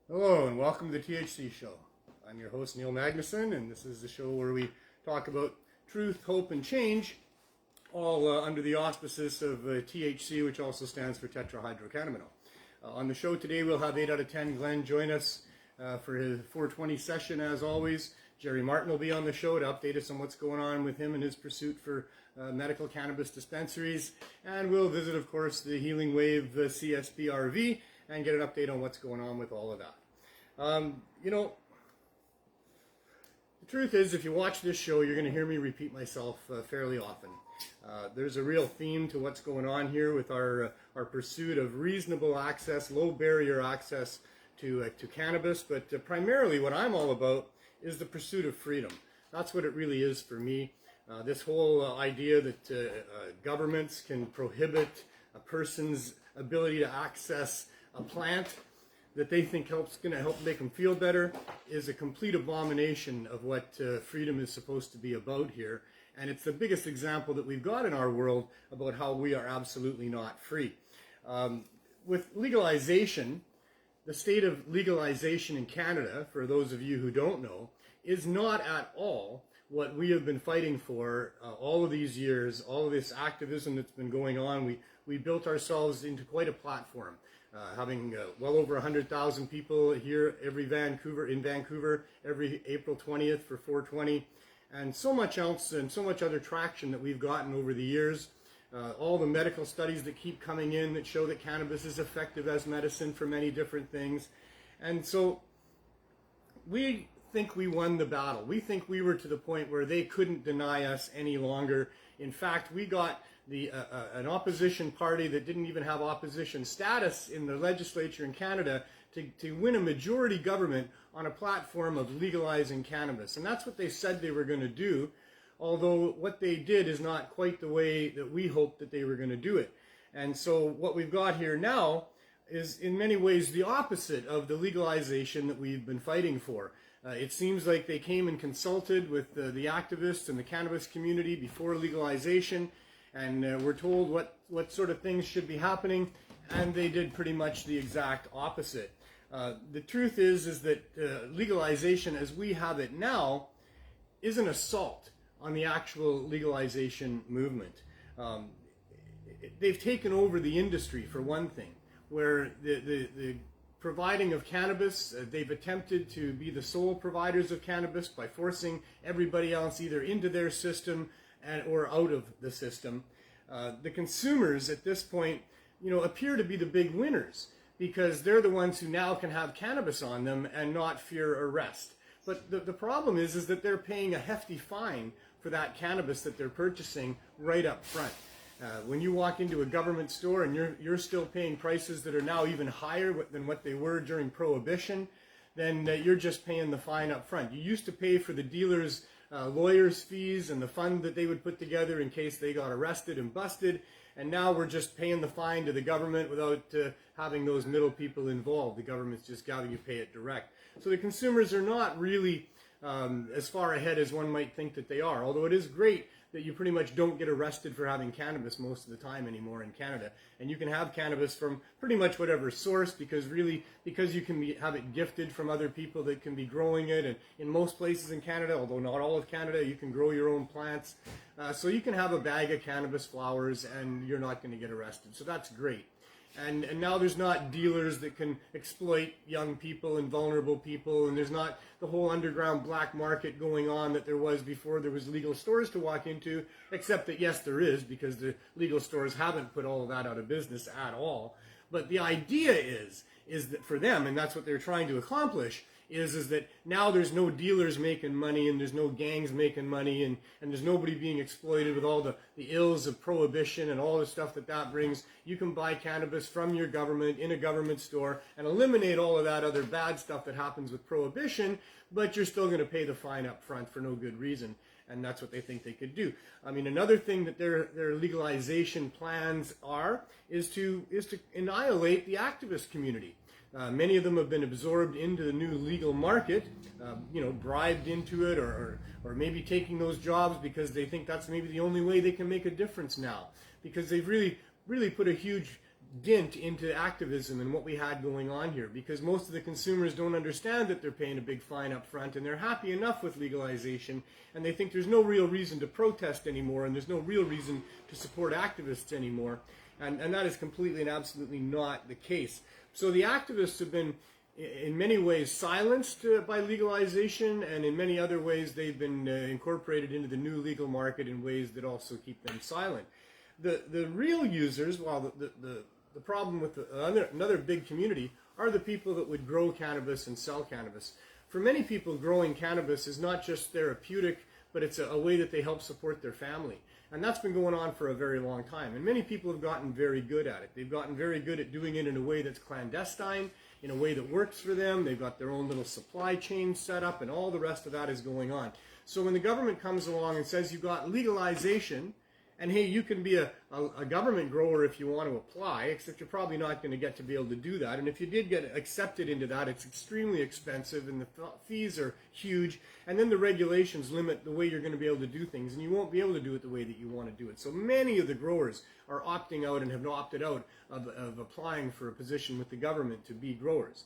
Hello and welcome to the THC Show. I'm your host Neil Magnuson, and this is the show where we talk about truth, hope, and change, all under the auspices of THC, which also stands for tetrahydrocannabinol. On the show today we'll have 8 out of 10 Glenn join us for his 420 session as always. Jerry Martin will be on the show to update us on what's going on with him and his pursuit for medical cannabis dispensaries. And we'll visit, of course, the Healing Wave CSPRV and get an update on what's going on with all of that. The truth is, if you watch this show, you're going to hear me repeat myself fairly often. There's a real theme to what's going on here with our pursuit of reasonable access, low barrier access to cannabis, but primarily what I'm all about is the pursuit of freedom. That's what it really is for me. This whole idea that governments can prohibit a person's ability to access a plant that they think going to help make them feel better is a complete abomination of what freedom is supposed to be about here. And it's the biggest example that we've got in our world about how we are absolutely not free. With legalization, the state of legalization in Canada, for those of you who don't know, is not at all what we have been fighting for all of these years, all of this activism that's been going on. We built ourselves into quite a platform. Having well over 100,000 people here in Vancouver every April 20th for 420, and so much else and so much other traction that we've gotten over the years. All the medical studies that keep coming in that show that cannabis is effective as medicine for many different things. And so we think we won the battle. We think we were to the point where they couldn't deny us any longer. In fact, we got an opposition party that didn't even have opposition status in the legislature in Canada to win a majority government on a platform of legalizing cannabis. And that's what they said they were going to do, although what they did is not quite the way that we hoped that they were going to do it. And so what we've got here now is in many ways the opposite of the legalization that we've been fighting for. It seems like they came and consulted with the activists and the cannabis community before legalization, and we're told what sort of things should be happening, and they did pretty much the exact opposite. The truth is that legalization as we have it now is an assault on the actual legalization movement. They've taken over the industry, for one thing, where the providing of cannabis, they've attempted to be the sole providers of cannabis by forcing everybody else either into their system or out of the system. The consumers at this point, appear to be the big winners because they're the ones who now can have cannabis on them and not fear arrest. But the problem is that they're paying a hefty fine for that cannabis that they're purchasing right up front. When you walk into a government store and you're still paying prices that are now even higher than what they were during Prohibition, then you're just paying the fine up front. You used to pay for the dealers' lawyers' fees and the fund that they would put together in case they got arrested and busted, and now we're just paying the fine to the government without having those middle people involved. The government's just having you pay it direct. So the consumers are not really as far ahead as one might think that they are, although it is great that you pretty much don't get arrested for having cannabis most of the time anymore in Canada. And you can have cannabis from pretty much whatever source because you can have it gifted from other people that can be growing it. And in most places in Canada, although not all of Canada, you can grow your own plants. So you can have a bag of cannabis flowers and you're not going to get arrested. So that's great. And now there's not dealers that can exploit young people and vulnerable people, and there's not the whole underground black market going on that there was before there was legal stores to walk into, except that yes, there is, because the legal stores haven't put all of that out of business at all. But the idea is that for them, and that's what they're trying to accomplish, is that now there's no dealers making money and there's no gangs making money and there's nobody being exploited with all the ills of prohibition and all the stuff that brings. You can buy cannabis from your government in a government store and eliminate all of that other bad stuff that happens with prohibition, but you're still going to pay the fine up front for no good reason. And that's what they think they could do. I mean, another thing that their legalization plans is to annihilate the activist community. Many of them have been absorbed into the new legal market, bribed into it, or maybe taking those jobs because they think that's maybe the only way they can make a difference now. Because they've really put a huge dint into activism and what we had going on here, because most of the consumers don't understand that they're paying a big fine up front, and they're happy enough with legalization, and they think there's no real reason to protest anymore, and there's no real reason to support activists anymore, and that is completely and absolutely not the case. So the activists have been in many ways silenced by legalization, and in many other ways they've been incorporated into the new legal market in ways that also keep them silent. The real users, well, the problem with another big community are the people that would grow cannabis and sell cannabis. For many people, growing cannabis is not just therapeutic, but it's a way that they help support their family. And that's been going on for a very long time. And many people have gotten very good at it. They've gotten very good at doing it in a way that's clandestine, in a way that works for them. They've got their own little supply chain set up, and all the rest of that is going on. So when the government comes along and says you've got legalization, and hey, you can be a government grower if you want to apply, except you're probably not going to get to be able to do that. And if you did get accepted into that, it's extremely expensive, and the fees are huge. And then the regulations limit the way you're going to be able to do things, and you won't be able to do it the way that you want to do it. So many of the growers are opting out and have opted out of applying for a position with the government to be growers.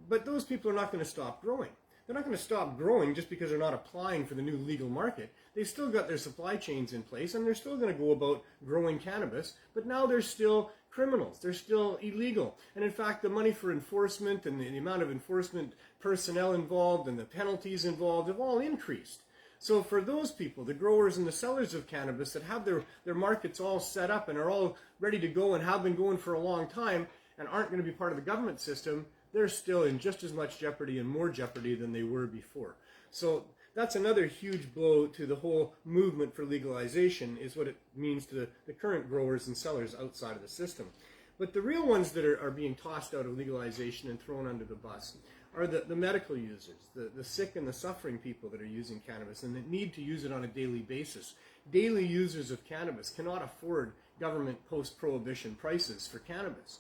But those people are not going to stop growing. They're not going to stop growing just because they're not applying for the new legal market. They've still got their supply chains in place, and they're still going to go about growing cannabis, but now they're still criminals. They're still illegal. And in fact, the money for enforcement and the amount of enforcement personnel involved and the penalties involved have all increased. So for those people, the growers and the sellers of cannabis that have their markets all set up and are all ready to go and have been going for a long time and aren't going to be part of the government system, they're still in just as much jeopardy and more jeopardy than they were before. So that's another huge blow to the whole movement for legalization, is what it means to the current growers and sellers outside of the system. But the real ones that are being tossed out of legalization and thrown under the bus are the medical users, the sick and the suffering people that are using cannabis and that need to use it on a daily basis. Daily users of cannabis cannot afford government post-prohibition prices for cannabis.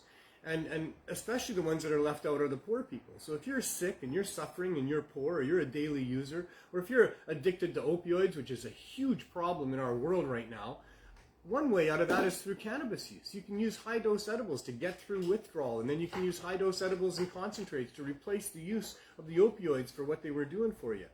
And especially the ones that are left out are the poor people. So if you're sick and you're suffering and you're poor, or you're a daily user, or if you're addicted to opioids, which is a huge problem in our world right now, one way out of that is through cannabis use. You can use high-dose edibles to get through withdrawal, and then you can use high-dose edibles and concentrates to replace the use of the opioids for what they were doing for you.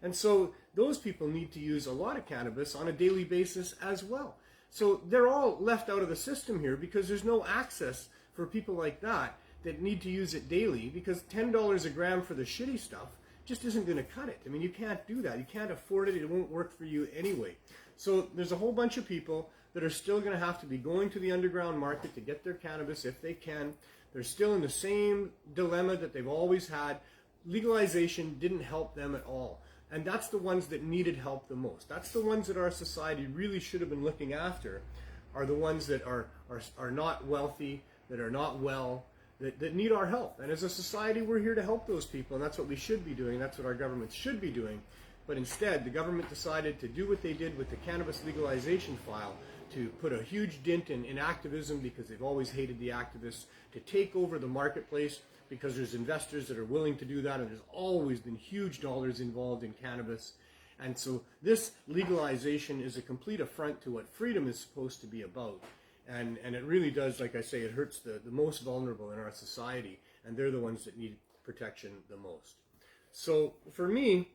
And so those people need to use a lot of cannabis on a daily basis as well. So they're all left out of the system here because there's no access for people like that need to use it daily, because $10 a gram for the shitty stuff just isn't going to cut it. I mean, you can't do that. You can't afford it. It won't work for you anyway. So there's a whole bunch of people that are still going to have to be going to the underground market to get their cannabis if they can. They're still in the same dilemma that they've always had. Legalization didn't help them at all. And that's the ones that needed help the most. That's the ones that our society really should have been looking after, are the ones that are not wealthy, that are not well, that need our help. And as a society, we're here to help those people, and that's what we should be doing. That's what our government should be doing. But instead, the government decided to do what they did with the cannabis legalization file, to put a huge dent in activism, because they've always hated the activists, to take over the marketplace because there's investors that are willing to do that, and there's always been huge dollars involved in cannabis. And so this legalization is a complete affront to what freedom is supposed to be about. And it really does, like I say, it hurts the most vulnerable in our society, and they're the ones that need protection the most. So for me,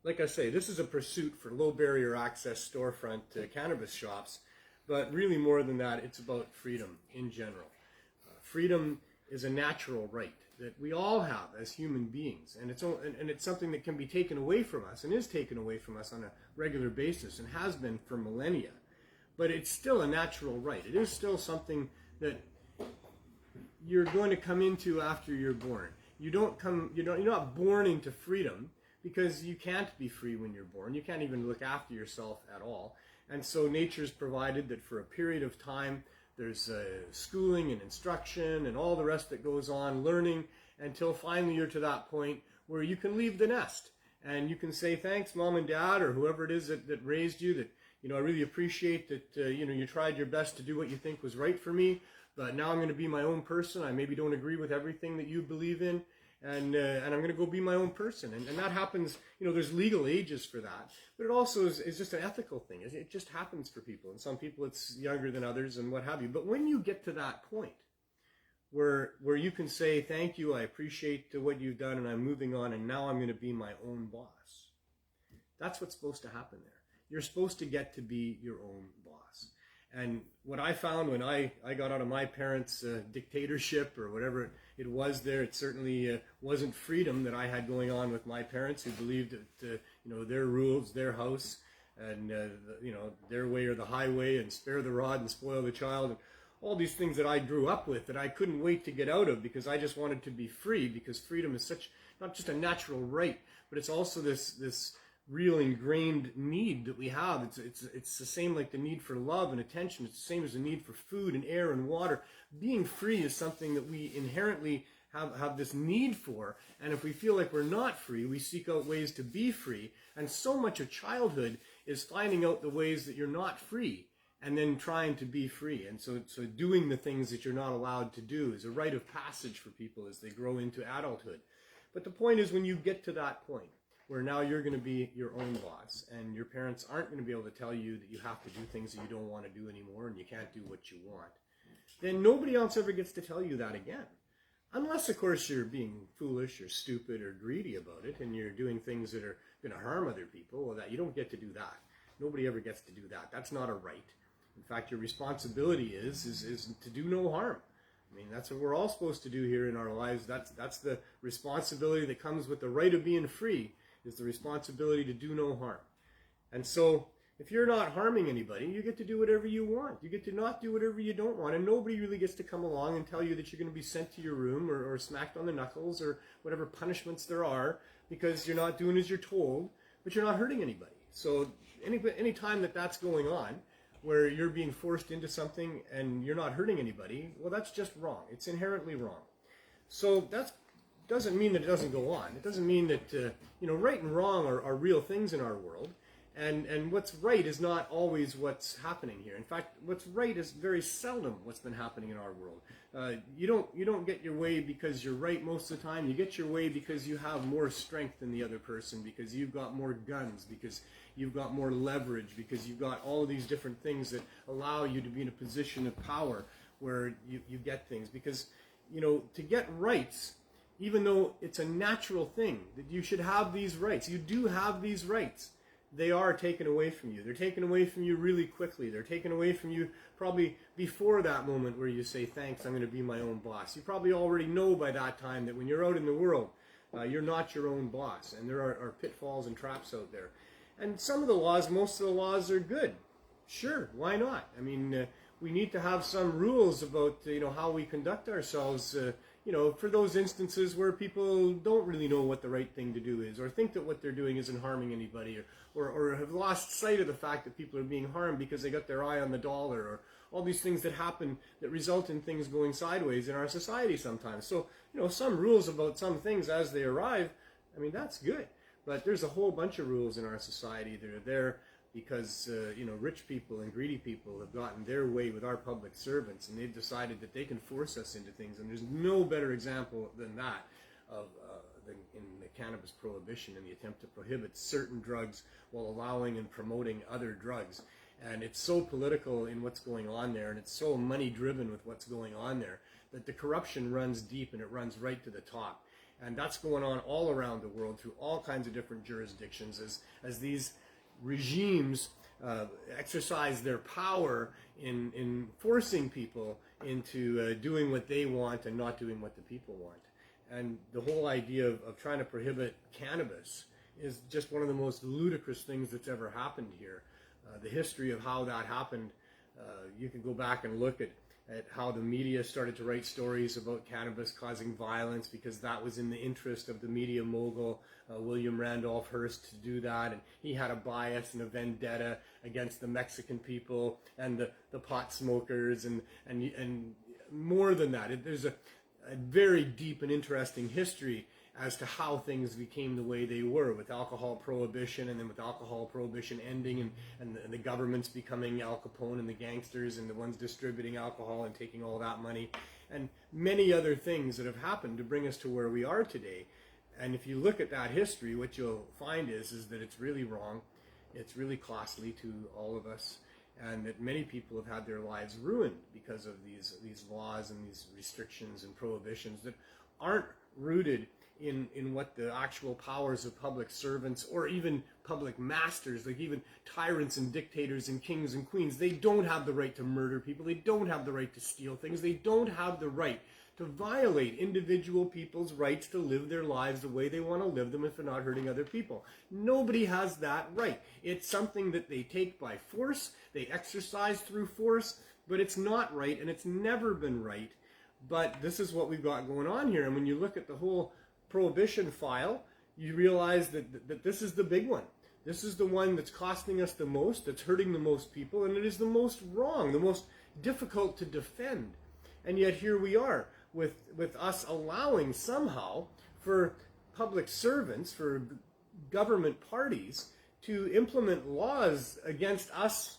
like I say, this is a pursuit for low barrier access storefront cannabis shops, but really more than that, it's about freedom in general. Freedom is a natural right that we all have as human beings, and it's something that can be taken away from us, and is taken away from us on a regular basis, and has been for millennia. But it's still a natural right. It is still something that you're going to come into after you're born. You're not born into freedom, because you can't be free when you're born. You can't even look after yourself at all. And so nature's provided that for a period of time, there's schooling and instruction and all the rest that goes on, learning, until finally you're to that point where you can leave the nest. And you can say, thanks, Mom and Dad, or whoever it is that raised you, that, I really appreciate that, you tried your best to do what you think was right for me, but now I'm going to be my own person. I maybe don't agree with everything that you believe in, and I'm going to go be my own person. And that happens, there's legal ages for that, but it also is just an ethical thing. It just happens for people, and some people it's younger than others and what have you. But when you get to that point where you can say, thank you, I appreciate what you've done, and I'm moving on, and now I'm going to be my own boss. That's what's supposed to happen there. You're supposed to get to be your own boss. And what I found when I got out of my parents' dictatorship or whatever it was there, it certainly wasn't freedom that I had going on with my parents, who believed that, their rules, their house, and, their way or the highway, and spare the rod and spoil the child, and all these things that I grew up with that I couldn't wait to get out of, because I just wanted to be free, because freedom is such, not just a natural right, but it's also this real ingrained need that we have. It's the same like the need for love and attention. It's the same as the need for food and air and water. Being free is something that we inherently have this need for, and if we feel like we're not free, we seek out ways to be free. And so much of childhood is finding out the ways that you're not free and then trying to be free. And so doing the things that you're not allowed to do is a rite of passage for people as they grow into adulthood. But the point is, when you get to that point where now you're going to be your own boss, and your parents aren't going to be able to tell you that you have to do things that you don't want to do anymore, and you can't do what you want, then nobody else ever gets to tell you that again. Unless, of course, you're being foolish or stupid or greedy about it, and you're doing things that are going to harm other people. Well, that you don't get to do that. Nobody ever gets to do that. That's not a right. In fact, your responsibility is to do no harm. I mean, that's what we're all supposed to do here in our lives. That's the responsibility that comes with the right of being free, is the responsibility to do no harm. And so, if you're not harming anybody, you get to do whatever you want. You get to not do whatever you don't want, and nobody really gets to come along and tell you that you're going to be sent to your room or smacked on the knuckles or whatever punishments there are, because you're not doing as you're told, but you're not hurting anybody. So any time that's going on, where you're being forced into something and you're not hurting anybody, well, that's just wrong. It's inherently wrong. So that doesn't mean that it doesn't go on. It doesn't mean that, right and wrong are real things in our world. And what's right is not always what's happening here. In fact, what's right is very seldom what's been happening in our world. You don't get your way because you're right most of the time. You get your way because you have more strength than the other person, because you've got more guns, because you've got more leverage, because you've got all of these different things that allow you to be in a position of power where you get things. Because, to get rights, even though it's a natural thing that you should have these rights, you do have these rights, they are taken away from you. They're taken away from you really quickly. They're taken away from you probably before that moment where you say, thanks, I'm going to be my own boss. You probably already know by that time that when you're out in the world, you're not your own boss, and there are pitfalls and traps out there. And some of the laws, most of the laws are good. Sure, why not? I mean, we need to have some rules about, how we conduct ourselves, for those instances where people don't really know what the right thing to do is, or think that what they're doing isn't harming anybody, or have lost sight of the fact that people are being harmed because they got their eye on the dollar, or all these things that happen that result in things going sideways in our society sometimes. So, some rules about some things as they arrive, I mean, that's good. But there's a whole bunch of rules in our society that are there because, rich people and greedy people have gotten their way with our public servants, and they've decided that they can force us into things. And there's no better example than that than in the cannabis prohibition and the attempt to prohibit certain drugs while allowing and promoting other drugs. And it's so political in what's going on there, and it's so money-driven with what's going on there, that the corruption runs deep and it runs right to the top. And that's going on all around the world through all kinds of different jurisdictions as these regimes exercise their power in forcing people into doing what they want and not doing what the people want. And the whole idea of trying to prohibit cannabis is just one of the most ludicrous things that's ever happened here. The history of how that happened, you can go back and look at how the media started to write stories about cannabis causing violence because that was in the interest of the media mogul, William Randolph Hearst, to do that. And he had a bias and a vendetta against the Mexican people and the pot smokers and more than that. There's a very deep and interesting history. as to how things became the way they were, with alcohol prohibition, and then with alcohol prohibition ending, and the governments becoming Al Capone and the gangsters and the ones distributing alcohol and taking all that money, and many other things that have happened to bring us to where we are today. And if you look at that history, what you'll find is that it's really wrong, it's really costly to all of us, and that many people have had their lives ruined because of these laws and these restrictions and prohibitions that aren't rooted in what the actual powers of public servants or even public masters, like even tyrants and dictators and kings and queens. They don't have the right to murder people. They don't have the right to steal things. They don't have the right to violate individual people's rights to live their lives the way they want to live them if they're not hurting other people. Nobody has that right. It's something that they take by force, they exercise through force, but it's not right, and it's never been right. But this is what we've got going on here. And when you look at the whole prohibition file, you realize that this is the big one. This is the one that's costing us the most, that's hurting the most people, and it is the most wrong, the most difficult to defend. And yet here we are with us allowing somehow for public servants, for government parties to implement laws against us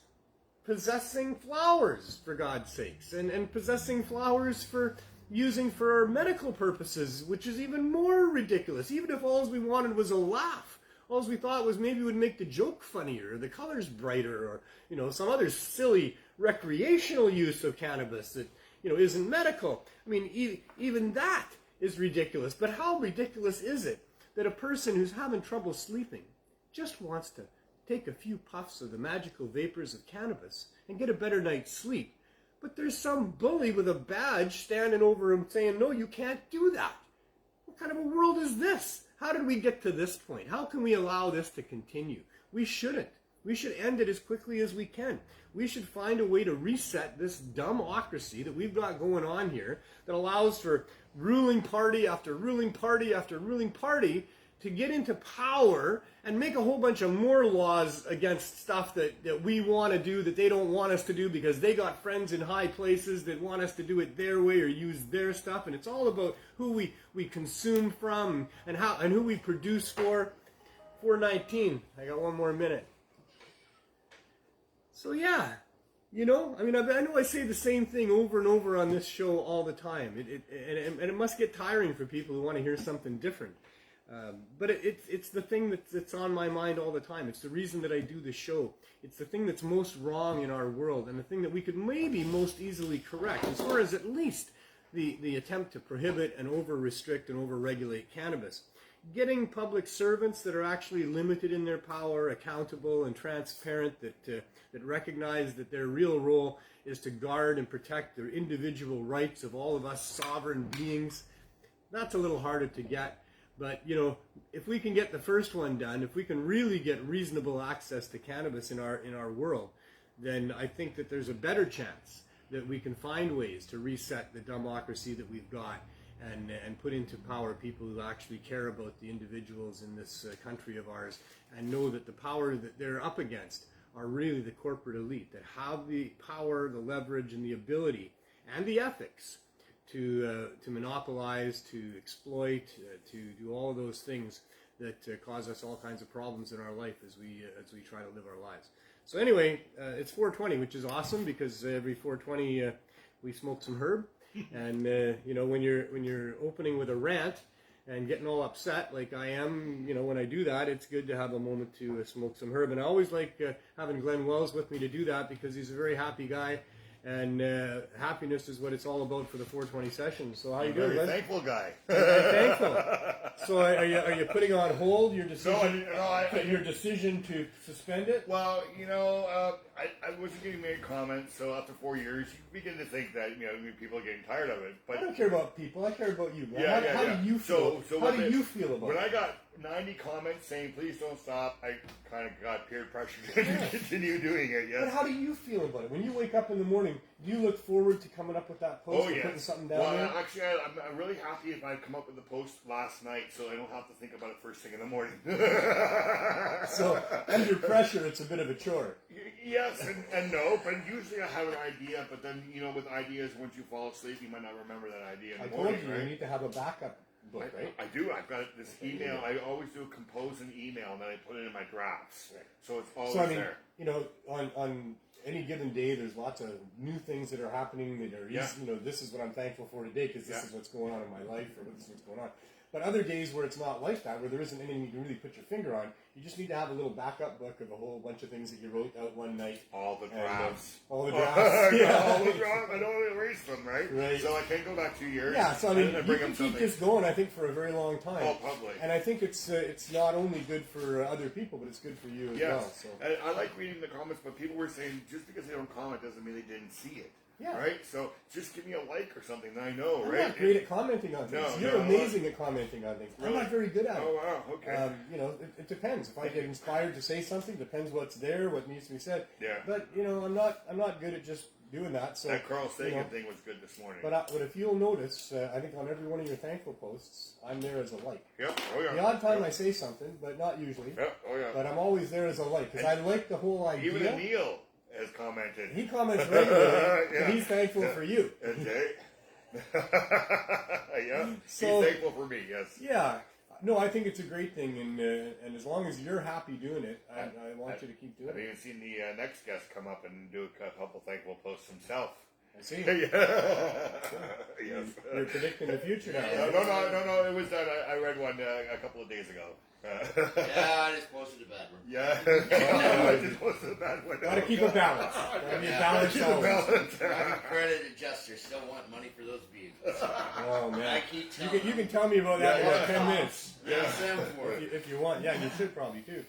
possessing flowers, for God's sakes, and possessing flowers for using for medical purposes, which is even more ridiculous. Even if all we wanted was a laugh, all we thought was maybe it would make the joke funnier, or the colors brighter, or some other silly recreational use of cannabis that isn't medical. I mean, even that is ridiculous. But how ridiculous is it that a person who's having trouble sleeping just wants to take a few puffs of the magical vapors of cannabis and get a better night's sleep? But there's some bully with a badge standing over him saying, no, you can't do that. What kind of a world is this? How did we get to this point? How can we allow this to continue? We shouldn't. We should end it as quickly as we can. We should find a way to reset this dumbocracy that we've got going on here that allows for ruling party after ruling party after ruling party to get into power and make a whole bunch of more laws against stuff that we want to do that they don't want us to do because they got friends in high places that want us to do it their way or use their stuff. And it's all about who we consume from and who we produce for. 4:19. I got one more minute. So yeah, I know I say the same thing over and over on this show all the time. And it must get tiring for people who want to hear something different. But it's the thing that's on my mind all the time. It's the reason that I do the show. It's the thing that's most wrong in our world, and the thing that we could maybe most easily correct, as far as at least the attempt to prohibit and over-restrict and over-regulate cannabis. Getting public servants that are actually limited in their power, accountable and transparent, that recognize that their real role is to guard and protect the individual rights of all of us sovereign beings. That's a little harder to get. But, if we can get the first one done, if we can really get reasonable access to cannabis in our world, then I think that there's a better chance that we can find ways to reset the democracy that we've got and put into power people who actually care about the individuals in this country of ours and know that the power that they're up against are really the corporate elite that have the power, the leverage, and the ability and the ethics to monopolize, to exploit, to do all of those things that cause us all kinds of problems in our life as we try to live our lives. So anyway, it's 4:20, which is awesome because every 4:20 we smoke some herb, and when you're opening with a rant and getting all upset like I am, when I do that, it's good to have a moment to smoke some herb. And I always like having Glenn Wells with me to do that because he's a very happy guy. And happiness is what it's all about for the 420 session. So how you doing, Glenn? Thankful guy. Thankful. So are you putting on hold your decision? Your decision to suspend it? Well, I wasn't getting many comments. So after 4 years, you begin to think that people are getting tired of it. But I don't care about people. I care about you. Yeah, how do you feel? How do you feel about it? When I got 90 comments saying please don't stop, I kind of got peer pressure to continue doing it. Yes. But how do you feel about it? When you wake up in the morning, do you look forward to coming up with that post and putting something down there? Well, actually, I'm really happy if I come up with the post last night, so I don't have to think about it first thing in the morning. So under pressure, it's a bit of a chore. Yes and no, but usually I have an idea, but then with ideas, once you fall asleep, you might not remember that idea in the morning. I told you, right? You need to have a backup. book, right? I do. I've got this email. I always do compose an email, and then I put it in my drafts. Right. So it's always there. You know, on any given day, there's lots of new things that are happening that are, you know, this is what I'm thankful for today because this is what's going on in my life, or this is what's going on. But other days where it's not like that, where there isn't anything you can really put your finger on, you just need to have a little backup book of a whole bunch of things that you wrote out one night. All the drafts. All the drafts. Yeah, all the drafts. I don't erase them, right? Right. So I can't go back 2 years. Yeah, so I mean, and you bring can them keep this going, I think, for a very long time. Oh, probably. And I think it's not only good for other people, but it's good for you as well. So. And I like reading the comments, but people were saying just because they don't comment doesn't mean they didn't see it. Yeah. Right? So just give me a like or something, then I know, I'm right? not great at commenting on things. You're amazing at commenting on things. Really? I'm not very good at it. Oh, wow. Okay. You know, it depends. If I get inspired to say something, depends what's there, what needs to be said. Yeah. But, you know, I'm not good at just doing that. So That Carl Sagan you know, thing was good this morning. But if you'll notice, I think on every one of your thankful posts, I'm there as a like. Yep. Oh, yeah. The odd time I say something, but not usually. Yep. Oh, yeah. But I'm always there as a like, because I like the whole idea. Even Neil has commented. He comments regularly, Yeah. and he's thankful for you. Okay. Yeah. So- He's thankful for me, yes. Yeah. No, I think it's a great thing, and as long as you're happy doing it, I want you to keep doing I've it. even seen the next guest come up and do a couple thankful posts himself. I see. Yes. You're predicting the future now. No, Right? no. It was done. I read one a couple of days ago. Yeah, I just posted a bad one. Yeah. I just posted a bad one. Gotta keep a balance. Gotta be a balanced balance. I'm accredited jester, still want money for those views. Oh man, I keep telling you can tell me about that in about 10 minutes Yes, I'm for it. if you want. Yeah, you should probably too.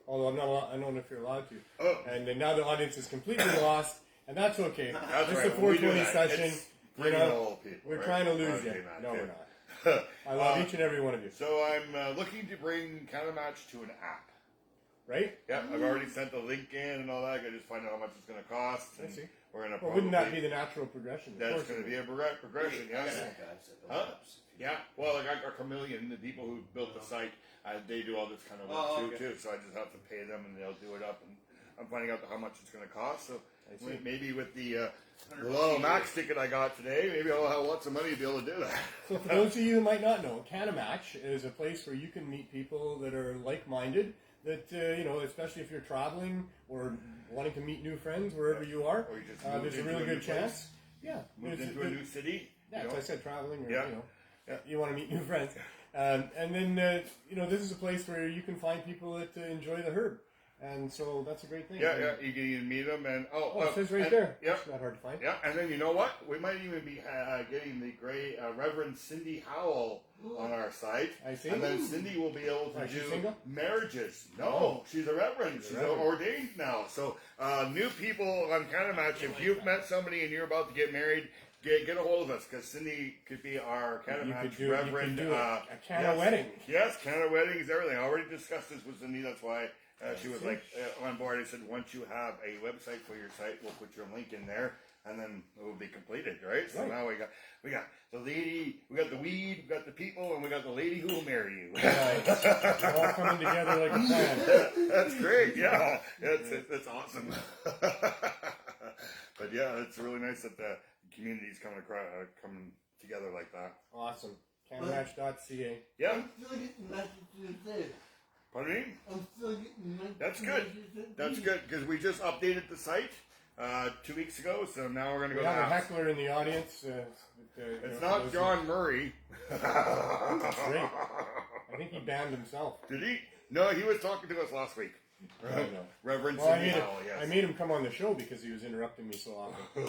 Although I don't know if you're allowed to. Oh. And then now the audience is completely lost, and that's okay. That's it's right. the When we do 420 that, session. it's You bringing know, all people, we're right? trying to lose you. Okay, man, No, okay. we're not. I love each and every one of you. So I'm looking to bring CannaMatch to an app. Right? Yeah, I've already sent the link in and all that. I gotta just find out how much it's going to cost. I And see. we're going to Well, wouldn't that be the natural progression? Of That's course going it to be a progression, I yes. got guys that Huh? don't have. Yeah, well, like I got Chameleon, the people who built the site, they do all this kind of work too. So I just have to pay them, and they'll do it up. And I'm finding out how much it's going to cost. So maybe with the low max ticket I got today, maybe I'll have lots of money to be able to do that. So for those of you who might not know, CannaMatch is a place where you can meet people that are like-minded. That you know, especially if you're traveling or wanting to meet new friends wherever you are, Or you just there's a into really a new good chance. place. Yeah, Moved there's- into a new city. Yeah, you as know? I said, traveling, or Yeah. you know, Yeah. you want to meet new friends, and then you know, this is a place where you can find people that enjoy the herb, and so that's a great thing. Yeah, yeah, you can even meet them, and Oh, it says right and- there. Yeah, It's not hard to find. yeah, and then you know what? We might even be getting the great Reverend Cindy Howell on our site. I see. And then Cindy will be able to Is she do single? marriages. No, Oh. she's a reverend. She's She's a reverend. ordained now. So new people on CannaMatch, if you've met somebody and you're about to get married, get a hold of us, because Cindy could be our CannaMatch reverend. You could do a Canna yes, wedding. Yes, Canna weddings, everything. I already discussed this with Cindy. That's why she was like on board. I said, once you have a website for your site, we'll put your link in there, and then it will be completed, right? So Right. now we got the lady, we got the weed, we got the people, and we got the lady who will marry you. Right. It's all coming together like a plan. That's great. Yeah, that's awesome. But yeah, it's really nice that the community's coming together like that. Awesome. CannaMatch.ca. Yeah. I'm still getting messages there. Pardon me? I'm still getting messages. That's good. That's good, because we just updated the site 2 weeks ago, so now we're going to We go have a to heckler in the audience. It's not John Murray. That's great. I think he banned himself. Did he? No, he was talking to us last week. I don't know. Reverend Well, Cindy Howell, yes. I made him come on the show because he was interrupting me so often.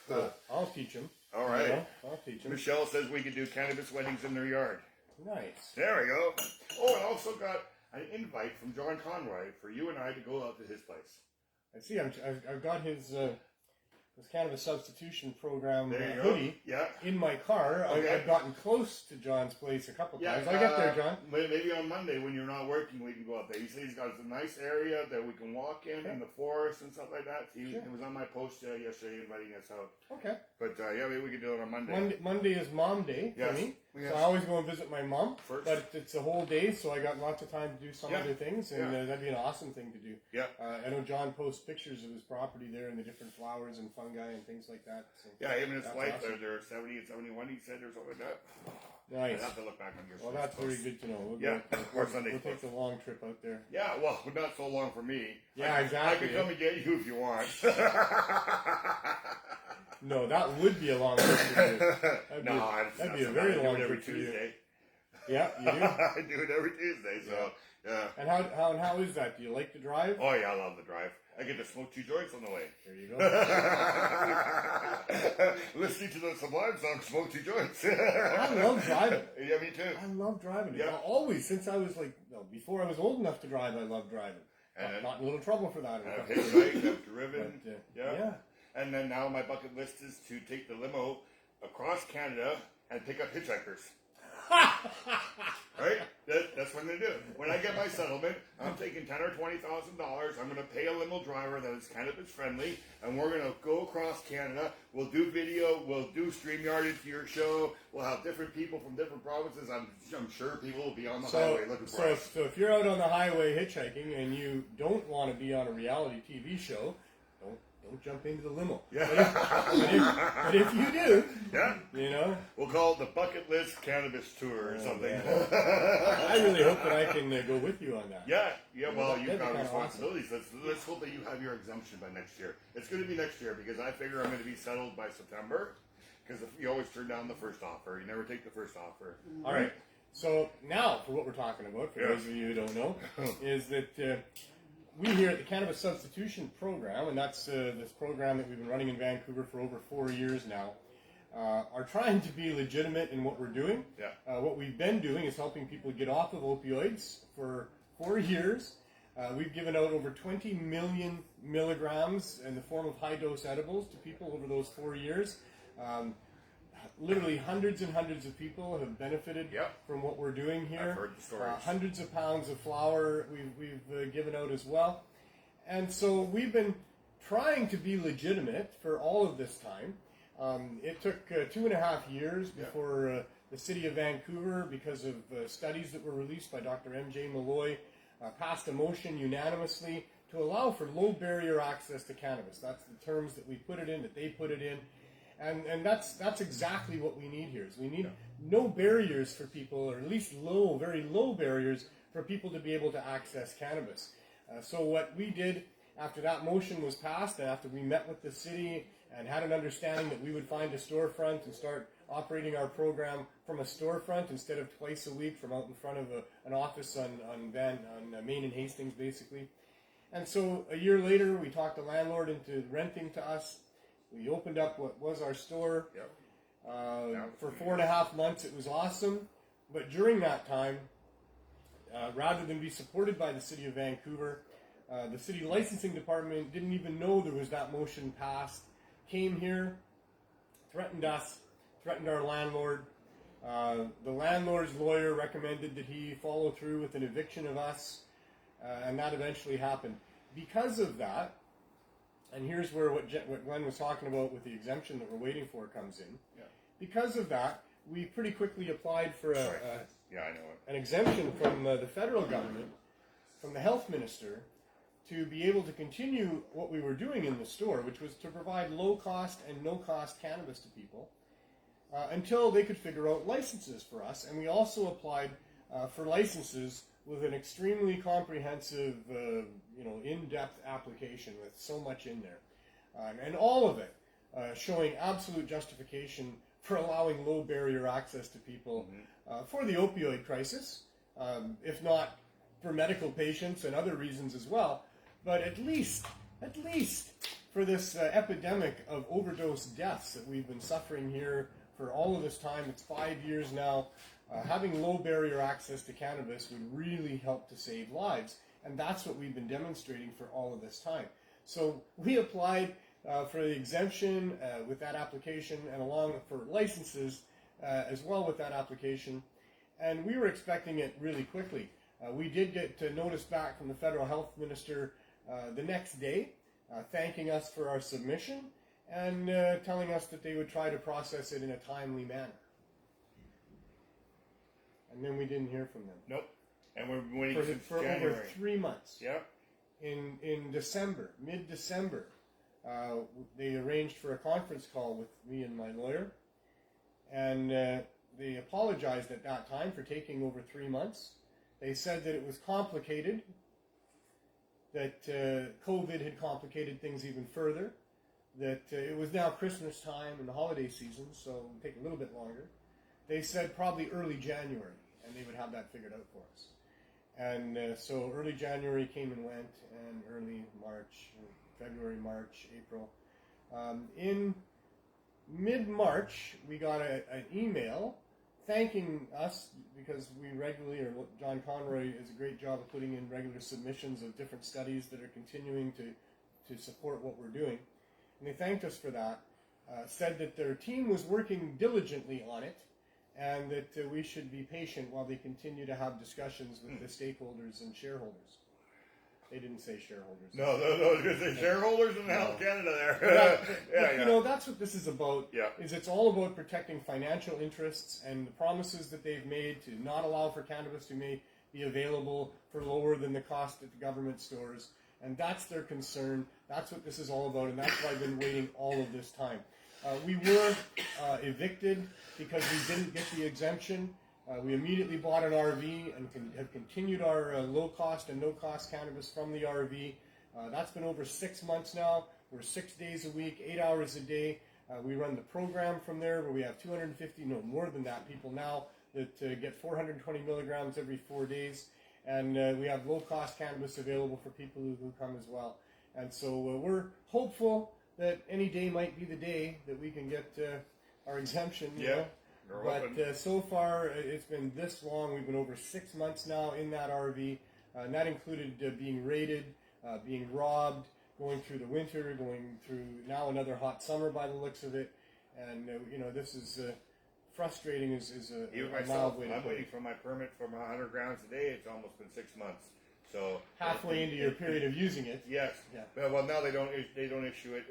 So I'll teach him. All right. You know, I'll teach him. Michelle says we can do cannabis weddings in their yard. Nice. There we go. Oh, I also got an invite from John Conroy for you and I to go out to his place. I see. I've got his Cannabis Substitution Program There you go. hoodie Yeah. in my car. Okay. I've gotten close to John's place a couple Yeah, times. I'll get there, John. Maybe on Monday when you're not working, we can go out there. He said he's got a nice area that we can walk in the forest and stuff like that. He was on my post yesterday inviting us out. Okay. But yeah, maybe we can do it on Monday. Monday is Mom Day for Yes. me. Yes. So I always go and visit my mom. First. But it's a whole day, so I got lots of time to do some Yeah. other things, and Yeah. that'd be an awesome thing to do. Yeah. I know John posts pictures of his property there and the different flowers and fungi and things like that. So Yeah, even his that's wife, awesome. they're 70 and 71, he said, or something like that. Nice. I'd have to look back on your Well, first that's very post. good to know. Yeah, or Sunday We'll take post. the long trip out there. Yeah, well, not so long for me. Yeah, exactly. I can come and get you if you want. No, that would be a long trip for you. That'd be a very long I do it every trip for you. Tuesday. Yeah, you do. I do it every Tuesday, so yeah. And how is that? Do you like to drive? Oh yeah, I love the drive. I get to smoke 2 joints on the way. There you go. Listening to the Sublime song, smoke 2 joints. I love driving. Yeah, me too. I love driving. Yeah. Always, since I was before I was old enough to drive, I loved driving. And Not in a little trouble for that. I've hitchhiked, I've driven. But, yeah. And then now my bucket list is to take the limo across Canada and pick up hitchhikers. Right? That's what I'm going to do. When I get my settlement, I'm taking $10,000 or $20,000. I'm going to pay a limo driver that is cannabis friendly, and we're going to go across Canada. We'll do video. We'll do StreamYard into your show. We'll have different people from different provinces. I'm sure people will be on the highway looking for us. So if you're out on the highway hitchhiking and you don't want to be on a reality TV show, don't jump into the limo. Yeah. But if you do, Yeah. We'll call it the Bucket List Cannabis Tour or something. I really hope that I can go with you on that. Yeah. Well, that'd you've be got kinda responsibilities. Let's hope that you have your exemption by next year. It's going to be next year because I figure I'm going to be settled by September because you always turn down the first offer. You never take the first offer. All right. So now, for what we're talking about, for those of you who don't know, is that we here at the Cannabis Substitution Program, and that's this program that we've been running in Vancouver for over 4 years now, are trying to be legitimate in what we're doing. Yeah. What we've been doing is helping people get off of opioids for 4 years. We've given out over 20 million milligrams in the form of high-dose edibles to people over those 4 years. Literally hundreds and hundreds of people have benefited from what we're doing here. I've heard the stories. Hundreds of pounds of flour we've given out as well. And so we've been trying to be legitimate for all of this time. It took 2.5 years before the city of Vancouver, because of studies that were released by Dr. M.J. Malloy, passed a motion unanimously to allow for low barrier access to cannabis. That's the terms that we put it in, that they put it in. And that's exactly what we need here. Is we need no barriers for people, or at least very low barriers for people to be able to access cannabis. So what we did after that motion was passed, and after we met with the city and had an understanding that we would find a storefront and start operating our program from a storefront instead of twice a week from out in front of an office on Main and Hastings, basically. And so a year later, we talked the landlord into renting to us. We opened up what was our store. For 4.5 months, it was awesome. But during that time, rather than be supported by the city of Vancouver, the city licensing department didn't even know there was that motion passed, came here, threatened us, threatened our landlord. The landlord's lawyer recommended that he follow through with an eviction of us, and that eventually happened. Because of that, and here's where what Glenn was talking about with the exemption that we're waiting for comes in. Because of that, we pretty quickly applied for an exemption from the federal government, from the health minister, to be able to continue what we were doing in the store, which was to provide low-cost and no-cost cannabis to people until they could figure out licenses for us. And we also applied for licenses with an extremely comprehensive, in-depth application with so much in there. And all of it showing absolute justification for allowing low barrier access to people for the opioid crisis, if not for medical patients and other reasons as well, but at least for this epidemic of overdose deaths that we've been suffering here for all of this time. It's 5 years now. Having low barrier access to cannabis would really help to save lives, and that's what we've been demonstrating for all of this time. So we applied for the exemption with that application, and along for licenses as well with that application, and we were expecting it really quickly. We did get notice back from the federal health minister the next day, thanking us for our submission and telling us that they would try to process it in a timely manner. And then we didn't hear from them. Nope. And we're waiting for January. over 3 months. Yep. In December, mid-December, they arranged for a conference call with me and my lawyer, and they apologized at that time for taking over 3 months. They said that it was complicated, that COVID had complicated things even further, that it was now Christmas time and the holiday season, so it would take a little bit longer. They said probably early January, and they would have that figured out for us. And so early January came and went, and early March, February, March, April. In mid-March, we got an email thanking us because we regularly, or John Conroy does a great job of putting in regular submissions of different studies that are continuing to support what we're doing. And they thanked us for that, said that their team was working diligently on it, and that we should be patient while they continue to have discussions with the stakeholders and shareholders. They didn't say shareholders. No, they shareholders in Health Canada there. Yeah. You know, that's what this is about. Yeah. Is it's all about protecting financial interests and the promises that they've made to not allow for cannabis to be available for lower than the cost at the government stores. And that's their concern. That's what this is all about, and that's why I've been waiting all of this time. We were evicted because we didn't get the exemption. We immediately bought an RV and have continued our low-cost and no-cost cannabis from the RV. That's been over 6 months now. We're 6 days a week, 8 hours a day. We run the program from there where we have 250, no more than that, people now that get 420 milligrams every 4 days. And we have low-cost cannabis available for people who come as well. And so we're hopeful that any day might be the day that we can get our exemption. You know? But so far, it's been this long. We've been over 6 months now in that RV. And that included being raided, being robbed, going through the winter, going through now another hot summer by the looks of it. And, you know, this is frustrating is a mild way to put it. I'm waiting for my permit for my 100 grams a day. It's almost been 6 months. So halfway into your period of using it. Yes. Yeah. Well, now they don't issue it.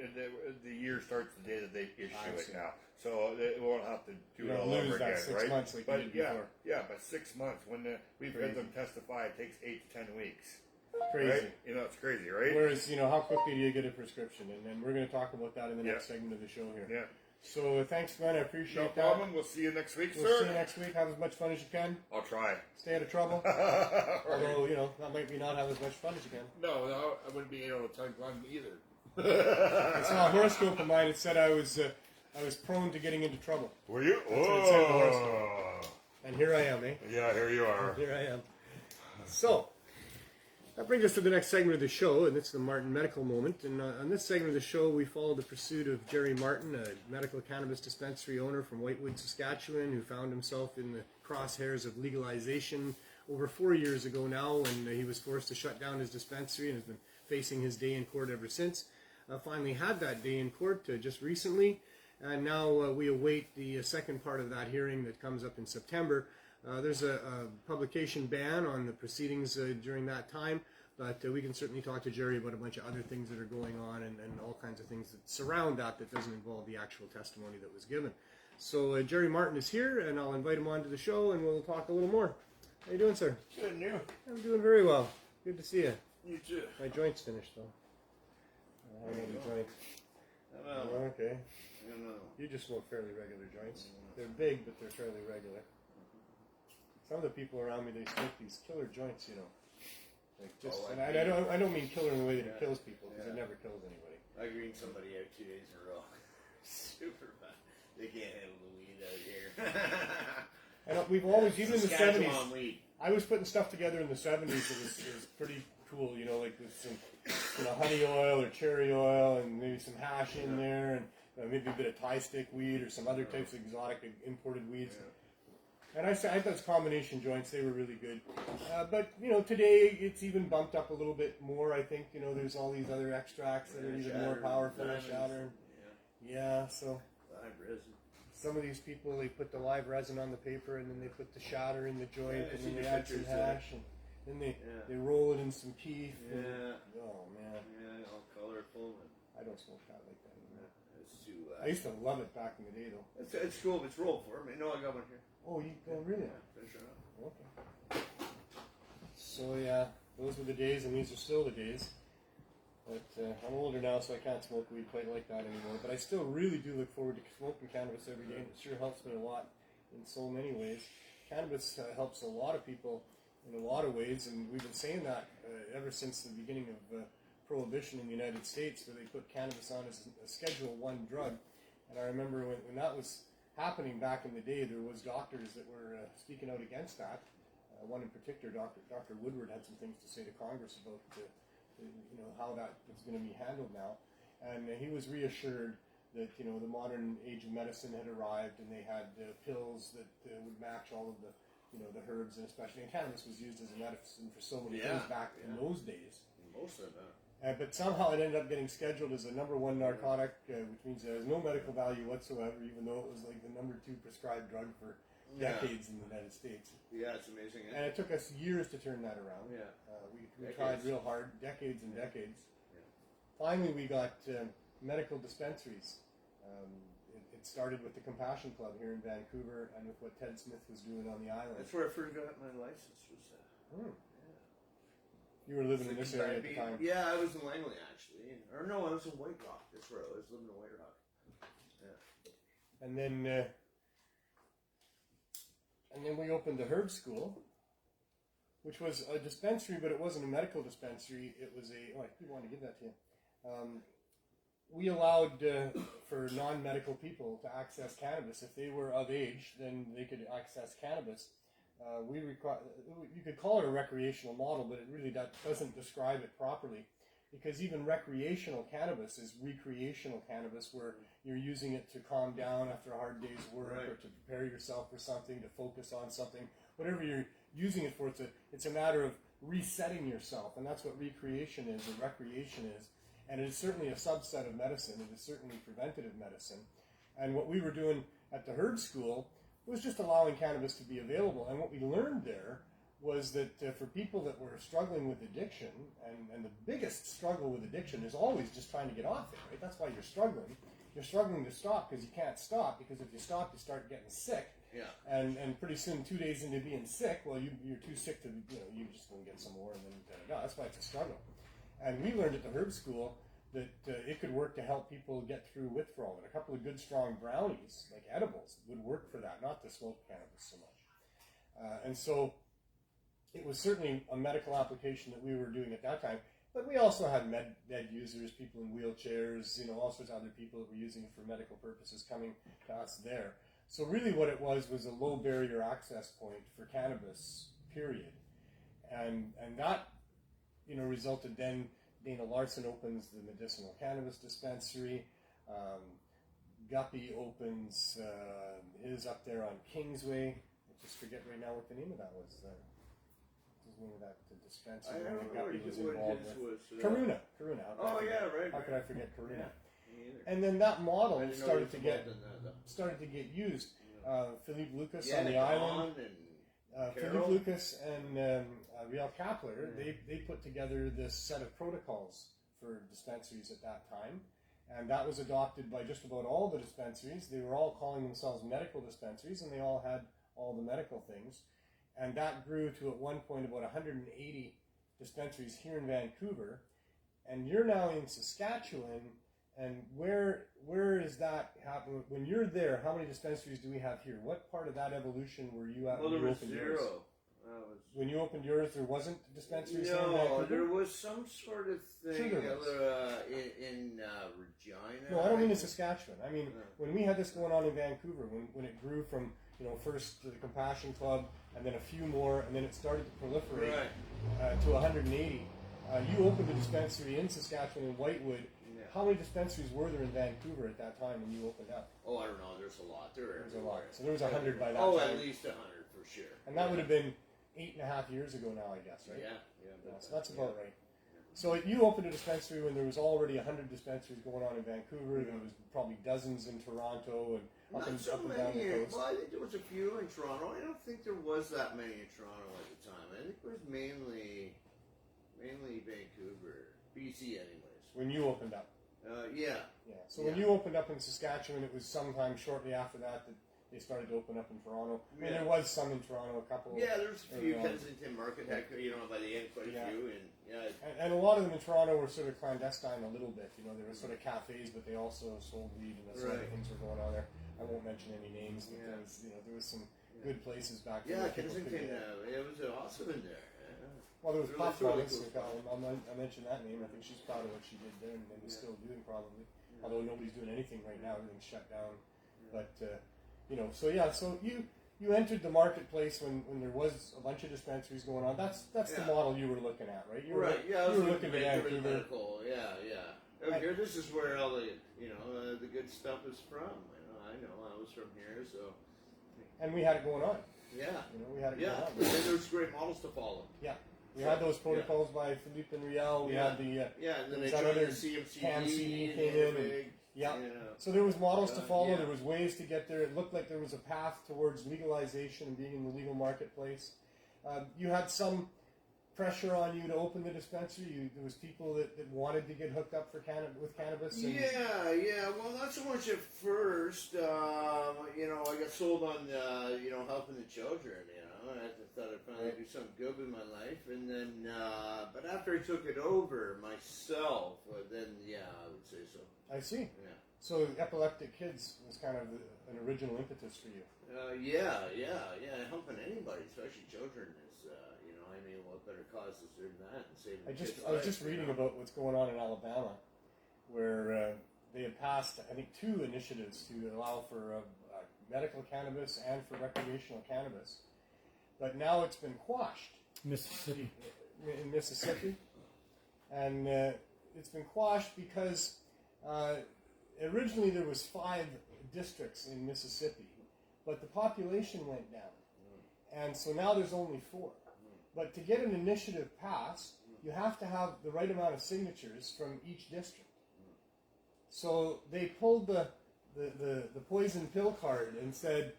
The year starts the day that they issue it now. So they won't have to do it all over again, right? Months like but we did before. but 6 months. When we've had them testify, it takes 8 to 10 weeks. Crazy. Right? You know, it's crazy, right? Whereas, you know, how quickly do you get a prescription? And we're going to talk about that in the next segment of the show here. Yeah. So thanks, Glenn. I appreciate No that. problem. We'll see you next week, We'll see you next week. Have as much fun as you can. I'll try. Stay out of trouble. Although, you know, that might be not have as much fun as you can. No, I wouldn't be able to tell Glenn either. I saw a horoscope of mine. It said I was prone to getting into trouble. Were you? That's what it said in the horoscope. And here I am, eh? Yeah, here you are. Here I am. So, that brings us to the next segment of the show, and it's the Martin Medical Moment. And on this segment of the show, we follow the pursuit of Jerry Martin, a medical cannabis dispensary owner from Whitewood, Saskatchewan, who found himself in the crosshairs of legalization over 4 years ago now, when he was forced to shut down his dispensary and has been facing his day in court ever since. Finally had that day in court just recently, and now we await the second part of that hearing that comes up in September. There's a publication ban on the proceedings during that time, but we can certainly talk to Jerry about a bunch of other things that are going on and all kinds of things that surround that doesn't involve the actual testimony that was given. So Jerry Martin is here, and I'll invite him onto the show, and we'll talk a little more. How you doing, sir? Good, and you? I'm doing very well. Good to see you. You too. My joint's finished, though. I don't know the joint. Oh, okay. I don't know. You just smoke fairly regular joints. They're big, but they're fairly regular. Some of the people around me, they smoke these killer joints, you know. Like just, and I don't mean killer in the way that it kills people, because it never kills anybody. I greened somebody out 2 days in a row. Super fun. They can't handle the weed out here. And we've always, even in the 70s, Saskatchewan weed. I was putting stuff together in the 70s that was pretty cool, you know, like with some honey oil or cherry oil and maybe some hash in there, and maybe a bit of Thai stick weed or some other types of exotic imported weeds. And I thought combination joints, they were really good. But, you know, today it's even bumped up a little bit more, I think. You know, there's all these other extracts that are even more powerful than shatter. Yeah, so Live resin. some of these people, they put the live resin on the paper, and then they put the shatter in the joint, Yeah, and I then see they the add some pictures there. hash, and then they roll it in some keef. And, Yeah. oh, man. Yeah, all colorful. And, I don't smoke that like that anymore. it's too, I used to love it back in the day, though. it's cool. It's rolled for me. No, I got one here. Oh, you don't really? Finish it up. Okay. So, yeah, those were the days, and these are still the days. But I'm older now, so I can't smoke weed quite like that anymore. But I still really do look forward to smoking cannabis every day, and it sure helps me a lot in so many ways. Cannabis helps a lot of people in a lot of ways, and we've been saying that ever since the beginning of Prohibition in the United States, where they put cannabis on as a Schedule I drug. And I remember when that was happening back in the day, there was doctors that were speaking out against that. One in particular, Dr. Woodward, had some things to say to Congress about how that was going to be handled now. And he was reassured that the modern age of medicine had arrived, and they had pills that would match all of the herbs, and especially cannabis was used as a medicine for so many things back in those days. Most of them. But somehow it ended up getting scheduled as a number 1 narcotic, which means it has no medical value whatsoever, even though it was like the number 2 prescribed drug for decades in the United States. Yeah, it's amazing. And it took us years to turn that around. Yeah. We tried real hard, decades and decades. Yeah. Finally, we got medical dispensaries. It started with the Compassion Club here in Vancouver, and with what Ted Smith was doing on the island. That's where I first got my license. Was Yeah. You were living in this area at the time. Yeah, I was in Langley actually, or no, I was in White Rock. That's where I was living in White Rock. Yeah. And then we opened the Herb School, which was a dispensary, but it wasn't a medical dispensary. It was I do want to give that to you. We allowed for non-medical people to access cannabis. If they were of age, then they could access cannabis. You could call it a recreational model, but it really doesn't describe it properly, because even recreational cannabis is recreational cannabis, where you're using it to calm down after a hard day's work, or to prepare yourself for something, to focus on something, whatever you're using it for. It's a matter of resetting yourself, and that's what recreation is, or recreation is. And it is certainly a subset of medicine. It is certainly preventative medicine. And what we were doing at the Herb School was just allowing cannabis to be available. And what we learned there was that for people that were struggling with addiction, and the biggest struggle with addiction is always just trying to get off it, right? That's why you're struggling. You're struggling to stop because you can't stop, because if you stop, you start getting sick. Yeah. And pretty soon, 2 days into being sick, well, you're too sick to, you're just going to get some more, and then da-da-da. That's why it's a struggle. And we learned at the Herb School that it could work to help people get through withdrawal. And a couple of good, strong brownies, like edibles, would work for that, not to smoke cannabis so much. And so it was certainly a medical application that we were doing at that time. But we also had med users, people in wheelchairs, all sorts of other people that were using it for medical purposes coming to us there. So really what it was a low barrier access point for cannabis, period. And that, resulted then. Dana Larson opens the medicinal cannabis dispensary. Guppy opens his up there on Kingsway. I just forget right now what the name of that was. What's the name of that dispensary? I don't know Guppy was involved with. Karuna. Oh yeah, right. How could I forget Karuna? Yeah. And then that model started to get used. Yeah. Philippe Lucas on the island. Philippe Lucas and Riel Kapler, they put together this set of protocols for dispensaries at that time, and that was adopted by just about all the dispensaries. They were all calling themselves medical dispensaries, and they all had all the medical things, and that grew to at one point about 180 dispensaries here in Vancouver. And you're now in Saskatchewan, and where is that happening? When you're there, how many dispensaries do we have here? What part of that evolution were you at? Well, there was zero. When you opened yours, there wasn't dispensaries here in Vancouver? No, there was some sort of thing Sure there was. in Regina. No, I don't mean in Saskatchewan. I mean, when we had this going on in Vancouver, when it grew from, first to the Compassion Club, and then a few more, and then it started to proliferate to 180. You opened a dispensary in Saskatchewan in Whitewood. Yeah. How many dispensaries were there in Vancouver at that time when you opened up? Oh, I don't know. There's a lot. There's a lot. So there was 100 by that time. time. At least 100 for sure. And that would have been 8.5 years ago now, I guess, right? Yeah. So that's about right. So you opened a dispensary when there was already 100 dispensaries going on in Vancouver. There was probably dozens in Toronto and up and down the coast. Well, I think there was a few in Toronto. I don't think there was that many in Toronto at the time. I think it was mainly Vancouver, BC, anyways. When you opened up. Yeah. So when you opened up in Saskatchewan, it was sometime shortly after that they started to open up in Toronto. And Yeah. there was some in Toronto, a couple. Yeah, there's a few And, Kensington Market, by the end, quite a few, and and a lot of them in Toronto were sort of clandestine a little bit. There were sort of cafes, but they also sold weed, and that sort of Right. things were going on there. I won't mention any names, but Yeah. there was some good places back there. yeah, where people could Kensington, get- it was awesome in there. Well, there was Really Puff cool, Runnings. cool. I mentioned that name. I think she's proud of what she did there, and is still doing probably. Although nobody's doing anything right now, everything's shut down. But so you entered the marketplace when there was a bunch of dispensaries going on. That's the model you were looking at, right? You were, Right, yeah, I was you were looking looking at at Vancouver. medical, yeah. Here, this is where all the, the good stuff is from. I know, I was from here, so. And we had it going on. Yeah. We had it Yeah, going on. and there's great models to follow. Yeah. We had those protocols by Philippe and Riel. We had the and then they that joined other the CMCD, CanCD and came they're in and- big, yeah. you know. So there was models to follow. yeah. There was ways to get there. It looked like there was a path towards legalization and being in the legal marketplace. You had some pressure on you to open the dispensary. There was people that wanted to get hooked up with cannabis. And Yeah. Well, not so much at first. I got sold on helping the children. I thought I'd finally do something good with my life, and then but after I took it over myself, then I would say so. I see. Yeah. So epileptic kids was kind of an original impetus for you. Helping anybody, especially children, is what better cause is there than that? And saving I was just reading about what's going on in Alabama, where they had passed, I think, 2 initiatives to allow for medical cannabis and for recreational cannabis, but now it's been quashed. Mississippi. In Mississippi, and it's been quashed because originally there was 5 districts in Mississippi, but the population went down, and so now there's only 4. But to get an initiative passed, you have to have the right amount of signatures from each district. So they pulled the poison pill card and said,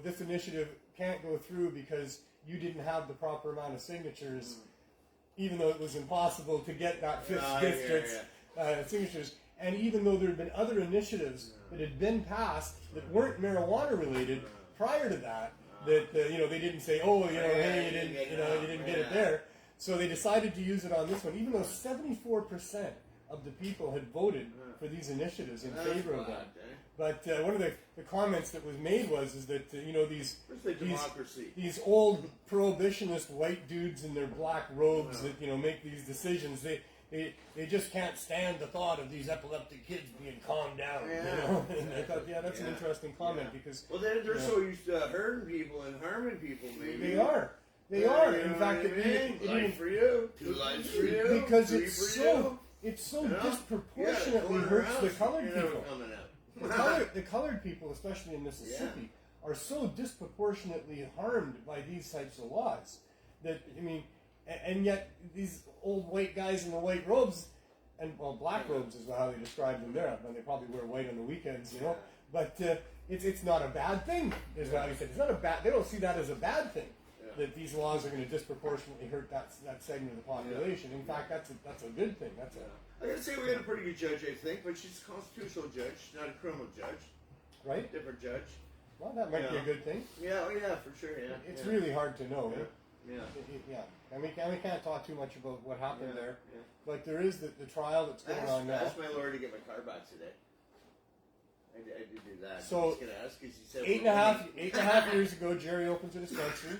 this initiative can't go through because you didn't have the proper amount of signatures, even though it was impossible to get that 5th district's signatures. And even though there had been other initiatives that had been passed that weren't marijuana related prior to that, they didn't say, hey, you didn't get it there. So they decided to use it on this one, even though 74% of the people had voted for these initiatives in favor of that. But one of the comments that was made is that these old prohibitionist white dudes in their black robes that make these decisions, they just can't stand the thought of these epileptic kids being calmed down. And I thought, that's an interesting comment because they're so used to hurting people and harming people. Maybe they are. They are. In fact, life for you, 2 lives for you, because 3 it's for so you. Disproportionately hurts the colored people. Coming out. The colored people, especially in Mississippi, are so disproportionately harmed by these types of laws that, and yet these old white guys in the white robes, black robes is how they describe them there, and they probably wear white on the weekends, but it's not a bad thing, is what he said. It's not a bad, they don't see that as a bad thing, that these laws are going to disproportionately hurt that segment of the population. In fact, that's a good thing. I gotta say, we had a pretty good judge, I think, but she's a constitutional judge, not a criminal judge. Right? Different judge. Well, that might be a good thing. Yeah, for sure, It's really hard to know. Yeah. And we can't talk too much about what happened there. Yeah. But there is the trial that's going on now. I asked my lawyer to get my car back today. I did do that. So, I was going to ask because he said... 8.5 years ago, Jerry opens a dispensary.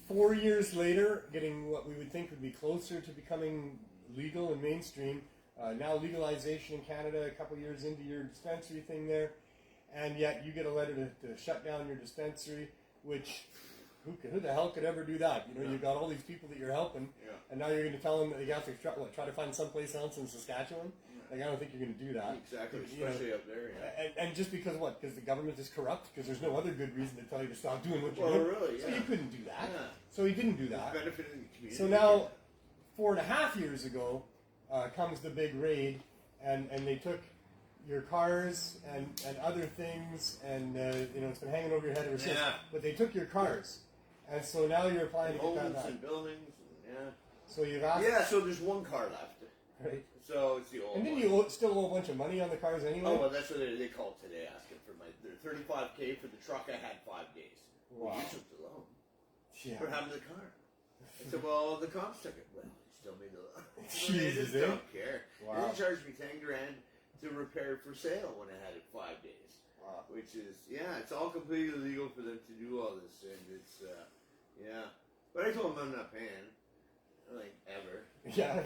4 years later, getting what we would think would be closer to becoming legal and mainstream. Now legalization in Canada, a couple years into your dispensary thing there. And yet you get a letter to shut down your dispensary, which... Who the hell could ever do that? You've got all these people that you're helping, and now you're going to tell them that you have to try to find someplace else in Saskatchewan? Like, I don't think you're going to do that. Exactly, especially up there, And just because what? Because the government is corrupt? Because there's no other good reason to tell you to stop doing what you're doing? Really, So you couldn't do that. Yeah. So he didn't do that. Benefiting the community. So now, 4.5 years ago, comes the big raid, and they took your cars and other things, and it's been hanging over your head ever since. But they took your cars. And so now you're applying to get that homes back. and buildings, So you've asked... Yeah, so there's one car left. Right. So it's the old And then one. you still owe a bunch of money on the cars anyway? Oh, well, that's what they called today, asking for their $35K for the truck I had 5 days. Wow. Well, you took the loan Yeah. for having the car. I said, well, the cops took it. Well, you still made the loan. They Jesus, just eh? don't care. Wow. And they charged me $10,000 to repair for sale when I had it 5 days. Wow. Which is, it's all completely legal for them to do all this. And it's, But I told them I'm not paying. Like, ever. Yeah.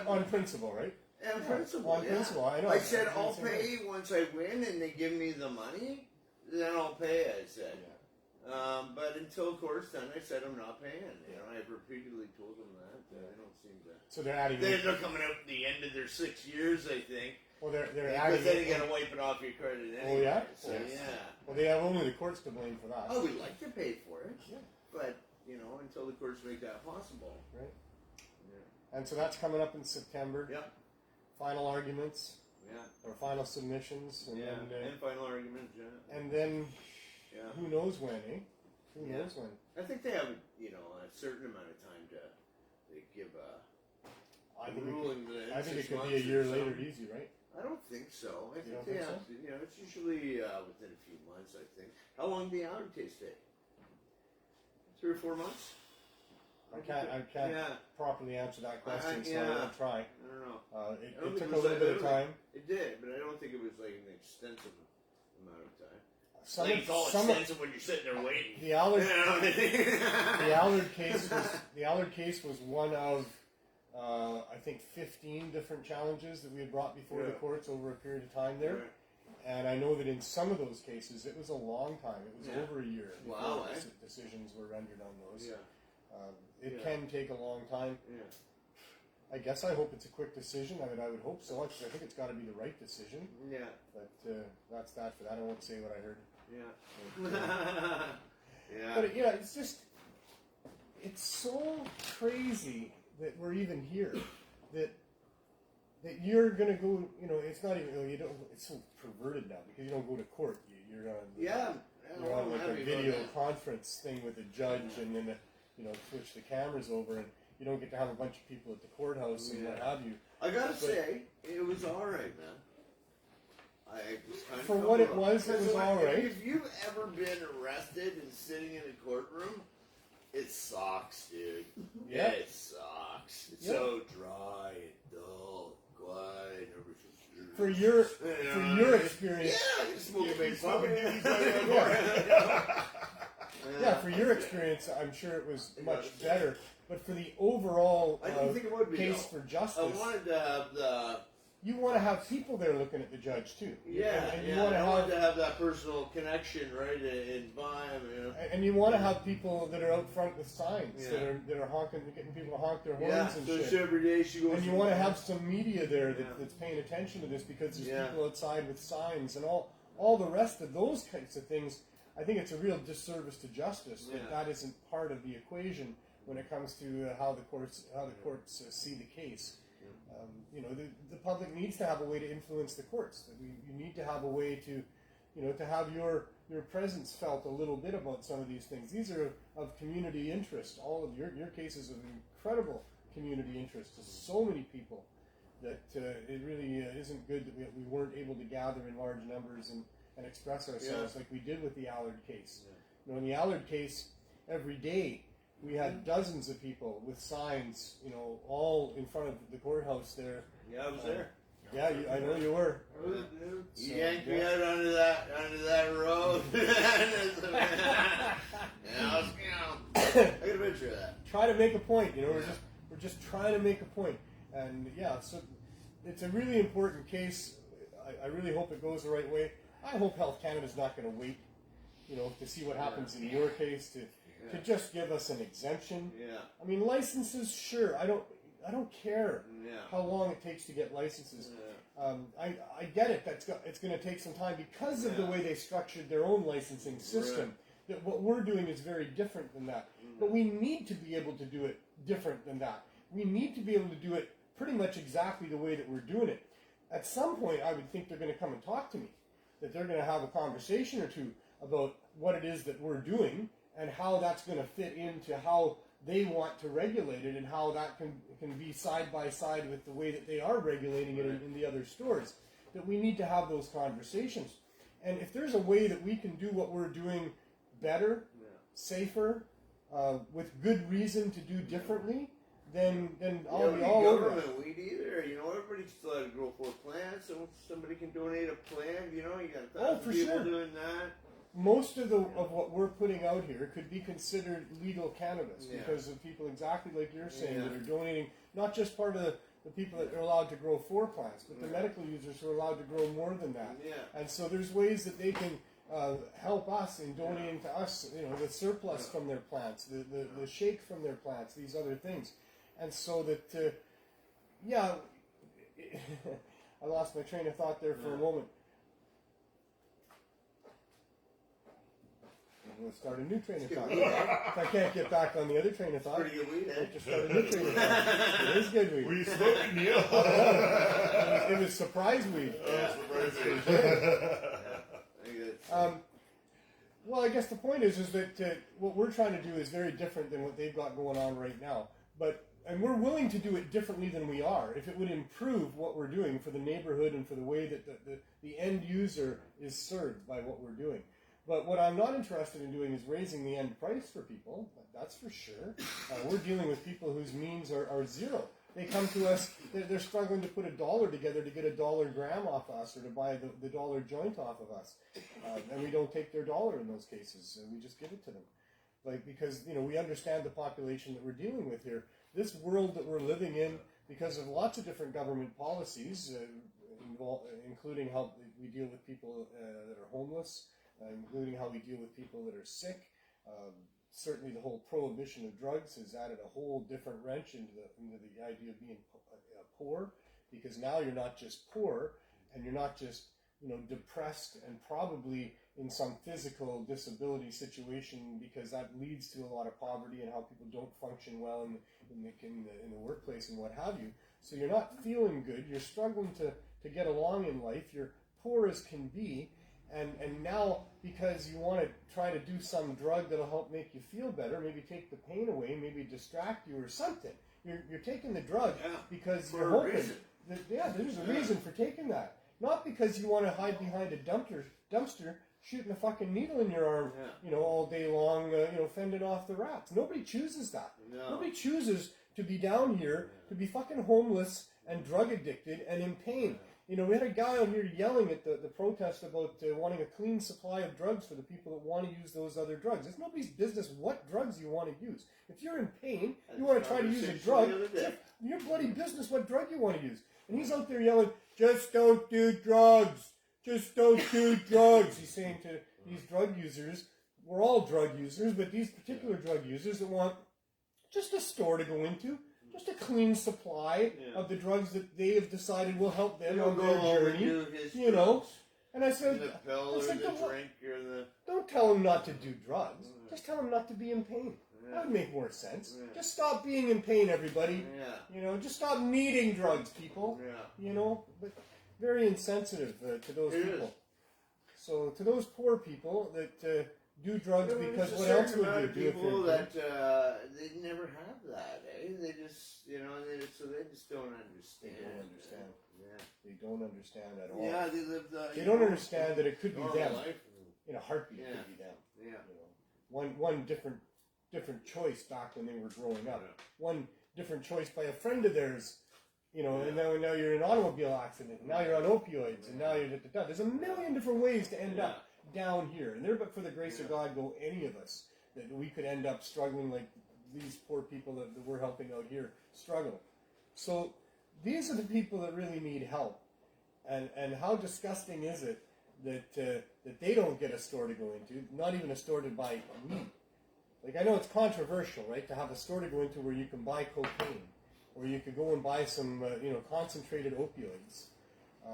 on principle, right? And principle, on principle, I know. I said, I'm I'll the same way. pay once I win and they give me the money, then I'll pay, I said. Yeah. But until court's done, I said I'm not paying. You know, I've repeatedly told them that. They don't seem to. So they're adding. They're coming out at the end of their 6 years, I think. Well, they're Because adding. then you got to wipe it off your credit anyway. Oh yeah. So, Yes. yeah. Well, they have only the courts to blame for that. Oh, we'd like to pay for it. Yeah. But, until the courts make that possible. Right. Yeah. And so that's coming up in September. Yep. Final arguments Yeah. or final submissions, and Yeah. then, And final arguments, yeah. and then Yeah. who knows when, eh? Who Yeah. knows when? I think they have, a certain amount of time to give I a think ruling. I think it 6 could be a months year or so. later, easy, right? I don't think so. I You think don't they think have so? to. It's usually within a few months. I think. How long did the Allard case take? 3 or 4 months. I can't Yeah. properly answer that question, so I yeah. won't try. I don't know. It I don't took think a it was little bit of that- time. It did, but I don't think it was like an extensive amount of time. Some, It's all some, extensive when you're sitting there waiting. the Allard, You know what I mean? the Allard case was one of I think 15 different challenges that we had brought before the Yeah. courts over a period of time there. Right. And I know that in some of those cases, it was a long time. It was Yeah. over a year before Wow, eh? decisions were rendered on those. Yeah. It Yeah. can take a long time. Yeah. I guess I hope it's a quick decision. I would hope so. I think it's got to be the right decision. Yeah. But that's that for that. I won't say what I heard. Yeah. But, Yeah. it's so crazy that we're even here. That you're gonna go. It's not even. You don't. It's so perverted now because you don't go to court. You're on. Yeah. You're on like a happy about video that. conference thing with a judge, and then switch the cameras over, and you don't get to have a bunch of people at the courthouse and what Yeah. have you. I gotta say, it was all right, man. I was kind of For what it was all right. If you've ever been arrested and sitting in a courtroom, it sucks, dude. Yeah. It sucks. It's Yeah. so dry and dull, quiet. For your experience, Yeah, I can smoke a big yeah, for your experience, I'm sure it was much better. But for the overall I didn't think it would be, case though. for I justice, wanted to have the you want to have people there looking at the judge too. And you want I to wanted to have that personal connection, right, and vibe, and you want to have people that are out front with signs Yeah. that are honking, getting people to honk their horns Yeah, and so shit. every day she goes. And you want to have some media there Yeah. that's paying attention to this because there's Yeah. people outside with signs and all the rest of those kinds of things. I think it's a real disservice to justice that isn't part of the equation when it comes to how the courts see the case. The public needs to have a way to influence the courts. You need to have a way to, to have your presence felt a little bit about some of these things. These are of community interest. All of your cases of incredible community interest to so many people that it really isn't good that we weren't able to gather in large numbers and express ourselves like we did with the Allard case. In the Allard case, every day we had dozens of people with signs, all in front of the courthouse there. Yeah, I was there. Yeah, I know you were. You yanked me out onto that road. I got a picture of that. Try to make a point. We're just trying to make a point. And so it's a really important case. I really hope it goes the right way. I hope Health Canada's not going to wait, to see what happens in your case to just give us an exemption. Yeah. I mean, licenses, sure. I don't care Yeah. how long it takes to get licenses. I get it. It's going to take some time because of the way they structured their own licensing system. That what we're doing is very different than that. But we need to be able to do it different than that. We need to be able to do it pretty much exactly the way that we're doing it. At some point, I would think they're going to come and talk to me. That they're going to have a conversation or two about what it is that we're doing and how that's going to fit into how they want to regulate it and how that can be side by side with the way that they are regulating it in the other stores. That we need to have those conversations. And if there's a way that we can do what we're doing better, safer, with good reason to do differently, then I'll be all over it. Government weed either. You know, everybody's still had to grow 4 plants, so if somebody can donate a plant, you know, you got 1,000 people doing that. Most of what we're putting out here could be considered legal cannabis because of people exactly like you're saying that are donating, not just part of the people that are allowed to grow 4 plants, but the medical users who are allowed to grow more than that. And so there's ways that they can help us in donating to us, you know, the surplus from their plants, the shake from their plants, these other things. And so that, I lost my train of thought there for a moment. I'm going to start a new train of thought. If I can't get back on the other train of thought, pretty good weed, eh? just start a new train of thought. It is good weed. Were you smoking, Neil? It was surprise weed. Well, I guess the point is that what we're trying to do is very different than what they've got going on right now. And we're willing to do it differently than we are if it would improve what we're doing for the neighborhood and for the way that the end user is served by what we're doing. But what I'm not interested in doing is raising the end price for people. That's for sure. We're dealing with people whose means are zero. They come to us, they're struggling to put $1 together to get $1 gram off us or to buy the dollar joint off of us. And we don't take their dollar in those cases. We just give it to them. Because, you know, we understand the population that we're dealing with here. This world that we're living in, because of lots of different government policies, including how we deal with people that are homeless, including how we deal with people that are sick. Certainly the whole prohibition of drugs has added a whole different wrench into the idea of being poor, because now you're not just poor, and you're not just, you know, depressed and probably in some physical disability situation, because that leads to a lot of poverty and how people don't function well in the workplace and what have you. So you're not feeling good, you're struggling to get along in life, you're poor as can be, and now because you want to try to do some drug that'll help make you feel better, maybe take the pain away, maybe distract you or something. You're taking the drug because you're hoping that, there's a reason for taking that. Not because you want to hide behind a dumpster shooting a fucking needle in your arm, you know, all day long, fending off the rats. Nobody chooses that. No. Nobody chooses to be down here, to be fucking homeless and drug addicted and in pain. You know, we had a guy out here yelling at the protest about wanting a clean supply of drugs for the people that want to use those other drugs. It's nobody's business what drugs you want to use. If you're in pain, you want to try to use a drug, it's your bloody business what drug you want to use. And he's out there yelling, just don't do drugs. Just don't do drugs. He's saying to these drug users, we're all drug users, but these particular drug users that want just a store to go into, just a clean supply of the drugs that they have decided will help them on their journey. You know, and I said, don't tell them not to do drugs. Just tell them not to be in pain. That would make more sense. Just stop being in pain, everybody. You know, just stop needing drugs, people. You know, but very insensitive to those people. So to those poor people that do drugs because what else would they do? People that they never have that, eh? They just, you know, so they just don't understand. They don't understand. They don't understand at all. Yeah, they live they don't understand that it could be them. Life. In a heartbeat, it could be them. You know, one different choice back when they were growing up. One different choice by a friend of theirs. You know, and now you're in an automobile accident. Now you're on opioids, and now you're there's a million different ways to end up down here. And there, but for the grace of God, go any of us that we could end up struggling like these poor people that we're helping out here struggle. So these are the people that really need help. And how disgusting is it that they don't get a store to go into, not even a store to buy weed. Like, I know it's controversial, right, to have a store to go into where you can buy cocaine. Or you could go and buy some, concentrated opioids.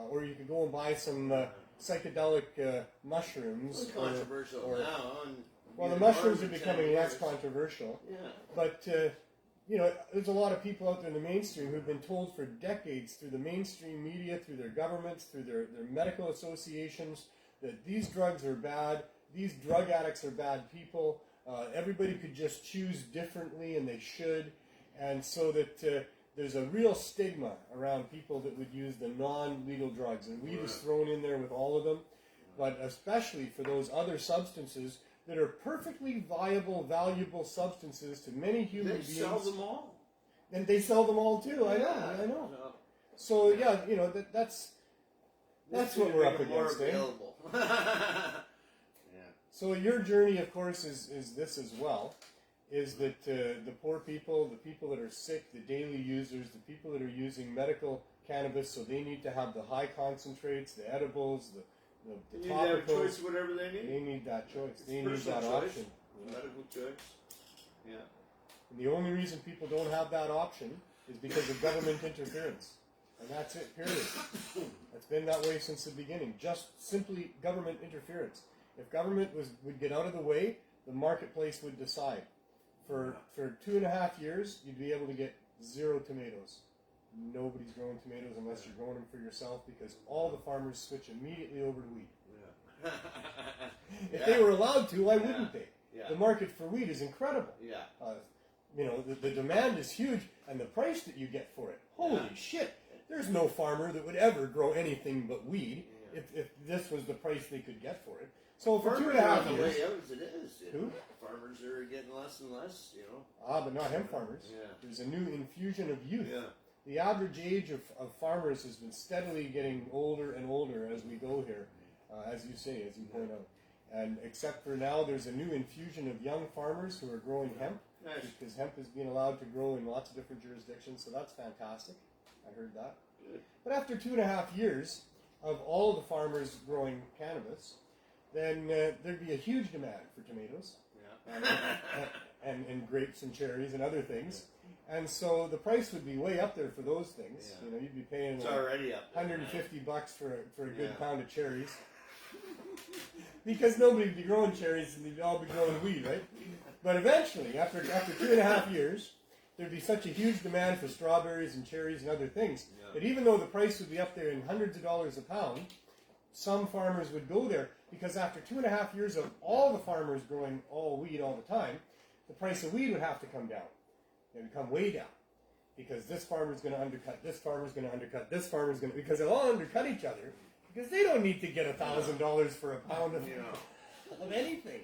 Or you could go and buy some psychedelic mushrooms. It's controversial now. Well, the mushrooms are becoming less controversial. Yeah. But, there's a lot of people out there in the mainstream who've been told for decades through the mainstream media, through their governments, through their medical associations, that these drugs are bad, these drug addicts are bad people, everybody could just choose differently, and they should. And so that there's a real stigma around people that would use the non-legal drugs. And weed is thrown in there with all of them. But especially for those other substances that are perfectly viable, valuable substances to many human beings. They sell them all. And they sell them all too. I know. No. So yeah, that's what we're up against. Available. So your journey, of course, is this as well. Is that the poor people, the people that are sick, the daily users, the people that are using medical cannabis, so they need to have the high concentrates, the edibles, the They need to have a topicals. choice of whatever they need. They need that choice. It's They need personal that choice. option. Medical choice. Yeah. And the only reason people don't have that option is because of government interference. And that's it, period. It's been that way since the beginning. Just simply government interference. If government would get out of the way, the marketplace would decide. For 2.5 years, you'd be able to get 0 tomatoes. Nobody's growing tomatoes unless you're growing them for yourself, because all the farmers switch immediately over to wheat. Yeah. If they were allowed to, why wouldn't they? Yeah. The market for wheat is incredible. Yeah. The demand is huge, and the price that you get for it, holy shit! There's no farmer that would ever grow anything but weed if this was the price they could get for it. So for Farmers 2.5 are on the years, way out as it is. Who? Farmers are getting less and less. but not hemp farmers. Yeah. There's a new infusion of youth. Yeah. The average age of farmers has been steadily getting older and older as we go here, as you say, as you point out. And except for now, there's a new infusion of young farmers who are growing hemp. Nice. Because hemp is being allowed to grow in lots of different jurisdictions, so that's fantastic. I heard that. Good. But after 2.5 years of all the farmers growing cannabis, then there'd be a huge demand for tomatoes. Yeah. And grapes and cherries and other things. And so the price would be way up there for those things. Yeah. You'd be paying It's already up there. $150 for a good Yeah. pound of cherries. Because nobody would be growing cherries and they'd all be growing weed, right? But eventually, after 2.5 years, there'd be such a huge demand for strawberries and cherries and other things that even though the price would be up there in hundreds of dollars a pound, some farmers would go there because after 2.5 years of all the farmers growing all weed all the time, the price of weed would have to come down. It would come way down because this farmer's going to undercut this farmer's going to undercut this farmer's going to, because they'll all undercut each other because they don't need to get $1,000 for a pound of anything.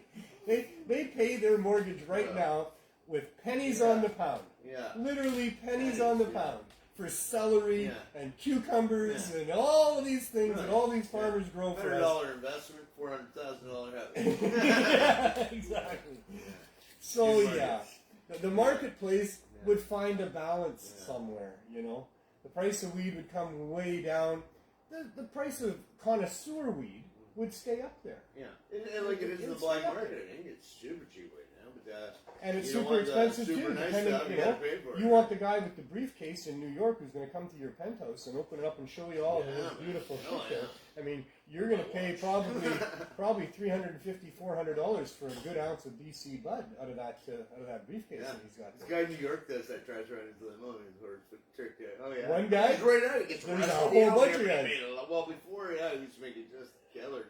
They pay their mortgage right now with pennies on the pound. Yeah. Literally pennies on the pound for celery and cucumbers and all of these things that all these farmers grow for us. $100 investment, $400,000 house. Yeah, exactly. So the marketplace would find a balance somewhere. The price of weed would come way down. The price of connoisseur weed would stay up there. Yeah, and like it is in the black market. I think it's super cheap right now, but and it's you don't super want the expensive super too. nice Depending, stuff, you gotta pay for it, you right? want the guy with the briefcase in New York who's going to come to your penthouse and open it up and show you all of this beautiful shit there. I mean, you're going to pay probably $350, $400 for a good ounce of BC bud out of that briefcase that he's got. This there. guy in New York does that. Tries to run into the limo and sort of trick. Oh yeah. One guy? He's right out. He gets There's a arrested. whole bunch of guys. Well, before he used to make it just killer.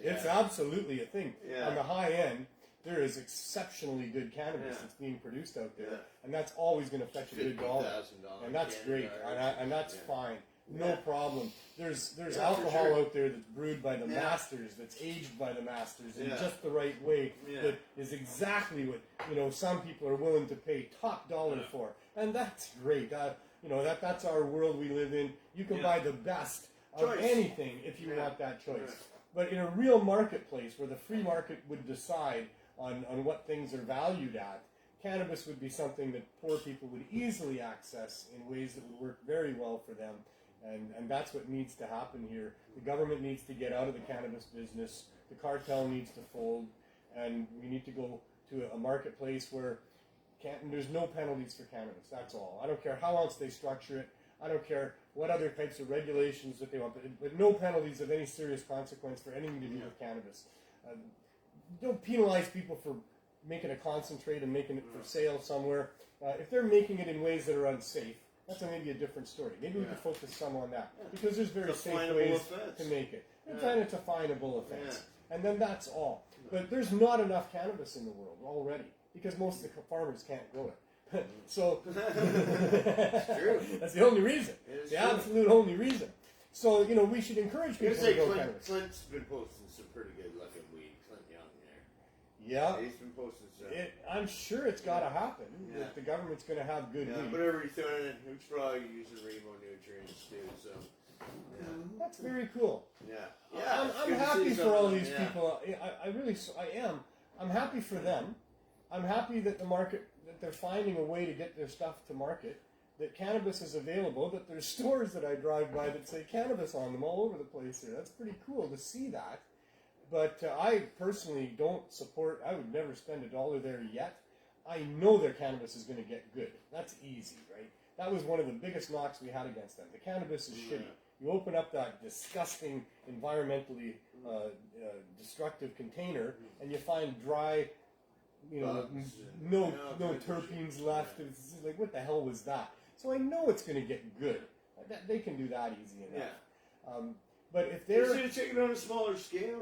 It's absolutely a thing. Yeah. On the high end, there is exceptionally good cannabis that's being produced out there, and that's always going to fetch a good dollar. $50,000. And that's great, and that's fine. No problem. There's Yeah, alcohol for sure. out there that's brewed by the masters, that's aged by the masters in just the right way, that is exactly what some people are willing to pay top dollar for, and that's great. That's our world we live in. You can buy the best of anything if you want that choice. But in a real marketplace where the free market would decide on what things are valued at, cannabis would be something that poor people would easily access in ways that would work very well for them. And that's what needs to happen here. The government needs to get out of the cannabis business. The cartel needs to fold. And we need to go to a marketplace where there's no penalties for cannabis. That's all. I don't care how else they structure it. I don't care what other types of regulations that they want, but no penalties of any serious consequence for anything to do with cannabis. Don't penalize people for making a concentrate and making it for sale somewhere. If they're making it in ways that are unsafe, that's maybe a different story. Maybe we could focus some on that. Because there's very safe ways to make it. And then it's a finable offense. And then that's all. But there's not enough cannabis in the world already because most of the farmers can't grow it. So It's true. that's the only reason. It is The true. absolute only reason. So, you know, we should encourage people to grow cannabis. Clint's been posting some pretty good looking weed. Clint Young there. Yeah. He's been posting some. I'm sure it's got to happen. Yeah. If the government's going to have good Yeah, weed. whatever he's doing, he's probably using rainbow nutrients too. So, yeah, That's very cool. yeah, yeah. I'm happy for all these people. I really, I am. I'm happy for them. I'm happy that the market, that they're finding a way to get their stuff to market, that cannabis is available, that there's stores that I drive by that say cannabis on them all over the place here. That's pretty cool to see that. But I personally don't support, I would never spend $1 there yet. I know their cannabis is going to get good. That's easy, right? That was one of the biggest knocks we had against them. The cannabis is shitty. You open up that disgusting, environmentally destructive container, and you find dry, you know, no terpenes left. It's like, what the hell was that? So I know it's going to get good. They can do that easy enough. Yeah. But if They're they're taking it on a smaller scale.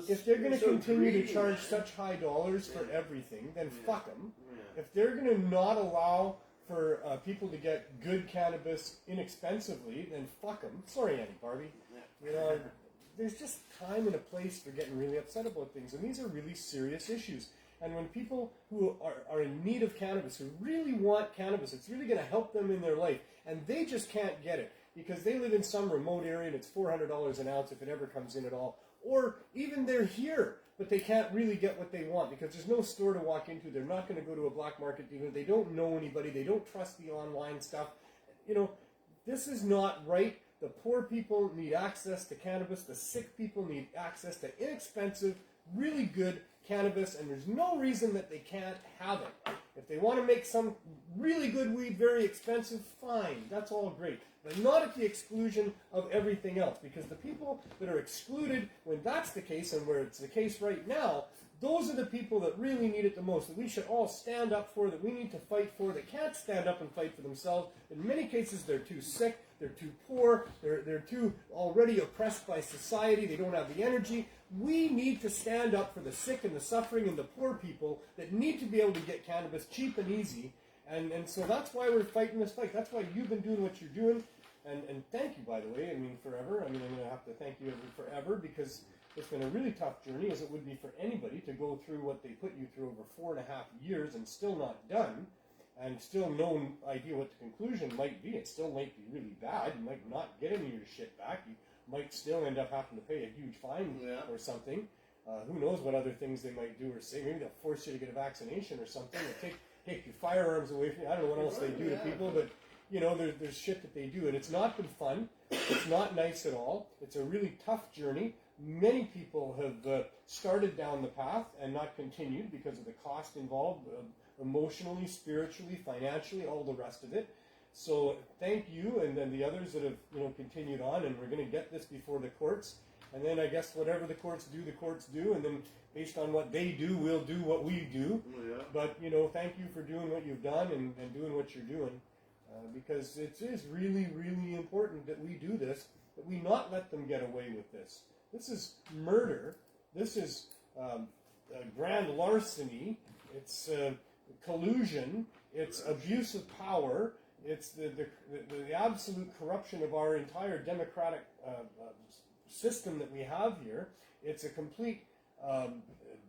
if they're going to continue to greedy, charge man. such high dollars for everything, then fuck them. Yeah. If they're going to not allow for people to get good cannabis inexpensively, then fuck them. Sorry, Annie Barbie. You know, there's just time and a place for getting really upset about things, and these are really serious issues. And when people who are in need of cannabis, who really want cannabis, it's really going to help them in their life, and they just can't get it because they live in some remote area and it's $400 an ounce if it ever comes in at all, or even they're here, but they can't really get what they want because there's no store to walk into. They're not going to go to a black market dealer. They don't know anybody. They don't trust the online stuff. You know, this is not right. The poor people need access to cannabis. The sick people need access to inexpensive, really good cannabis, and there's no reason that they can't have it. If they want to make some really good weed very expensive, fine. That's all great. But not at the exclusion of everything else. Because the people that are excluded, when that's the case, and where it's the case right now, those are the people that really need it the most, that we should all stand up for, that we need to fight for, that can't stand up and fight for themselves. In many cases, they're too sick, they're too poor, they're too already oppressed by society, they don't have the energy. We need to stand up for the sick and the suffering and the poor people that need to be able to get cannabis cheap and easy. And so that's why we're fighting this fight. That's why you've been doing what you're doing. And thank you, by the way. I mean, forever. I mean, I'm going to have to thank you forever because it's been a really tough journey, as it would be for anybody, to go through what they put you through over 4.5 years and still not done, and still no idea what the conclusion might be. It still might be really bad. You might not get any of your shit back. You might still end up having to pay a huge fine or something. Who knows what other things they might do or say. Maybe they'll force you to get a vaccination or something, or take your firearms away from you. I don't know what else they do to people, but you know, there's shit that they do, and it's not been fun. It's not nice at all. It's a really tough journey. Many people have started down the path and not continued because of the cost involved, emotionally, spiritually, financially, all the rest of it. So thank you, and then the others that have continued on, and we're going to get this before the courts. And then I guess whatever the courts do, and then based on what they do, we'll do what we do. Yeah. But thank you for doing what you've done and doing what you're doing. Because it is really, really important that we do this, that we not let them get away with this. This is murder. This is grand larceny. It's collusion. It's abuse of power. It's the absolute corruption of our entire democratic system that we have here. It's a complete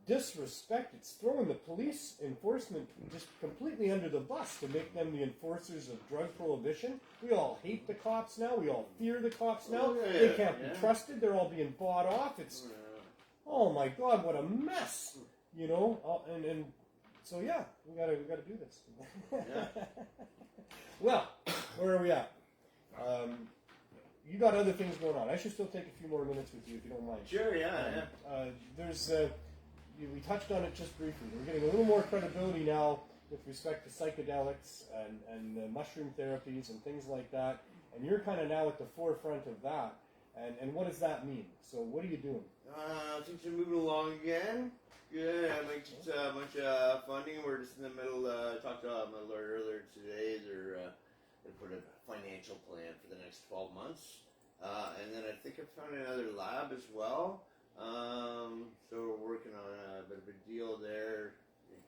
disrespect. It's throwing the police enforcement just completely under the bus to make them the enforcers of drug prohibition. We all hate the cops now. We all fear the cops now. They can't be trusted. They're all being bought off. It's oh my God, what a mess! And so yeah, we gotta do this. Well, where are we at? You got other things going on. I should still take a few more minutes with you if you don't mind. Sure, yeah. There's we touched on it just briefly. We're getting a little more credibility now with respect to psychedelics and mushroom therapies and things like that. And you're kind of now at the forefront of that. And what does that mean? So what are you doing? Things are moving along again. Good. I might get a bunch of funding. We're just in the middle. I talked to my lawyer earlier today. They're going to put a financial plan for the next 12 months. And then I think I found another lab as well. So we're working on, I've bit of a deal there.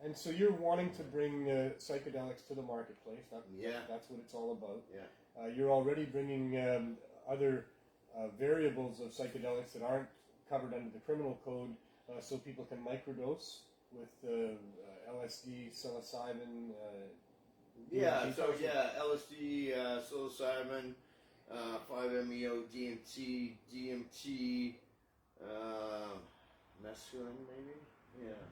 And so you're wanting to bring psychedelics to the marketplace. That's what it's all about. Yeah. You're already bringing other variables of psychedelics that aren't covered under the criminal code, so people can microdose with LSD, psilocybin. LSD, psilocybin, 5-MeO, DMT, mescaline maybe. Yeah.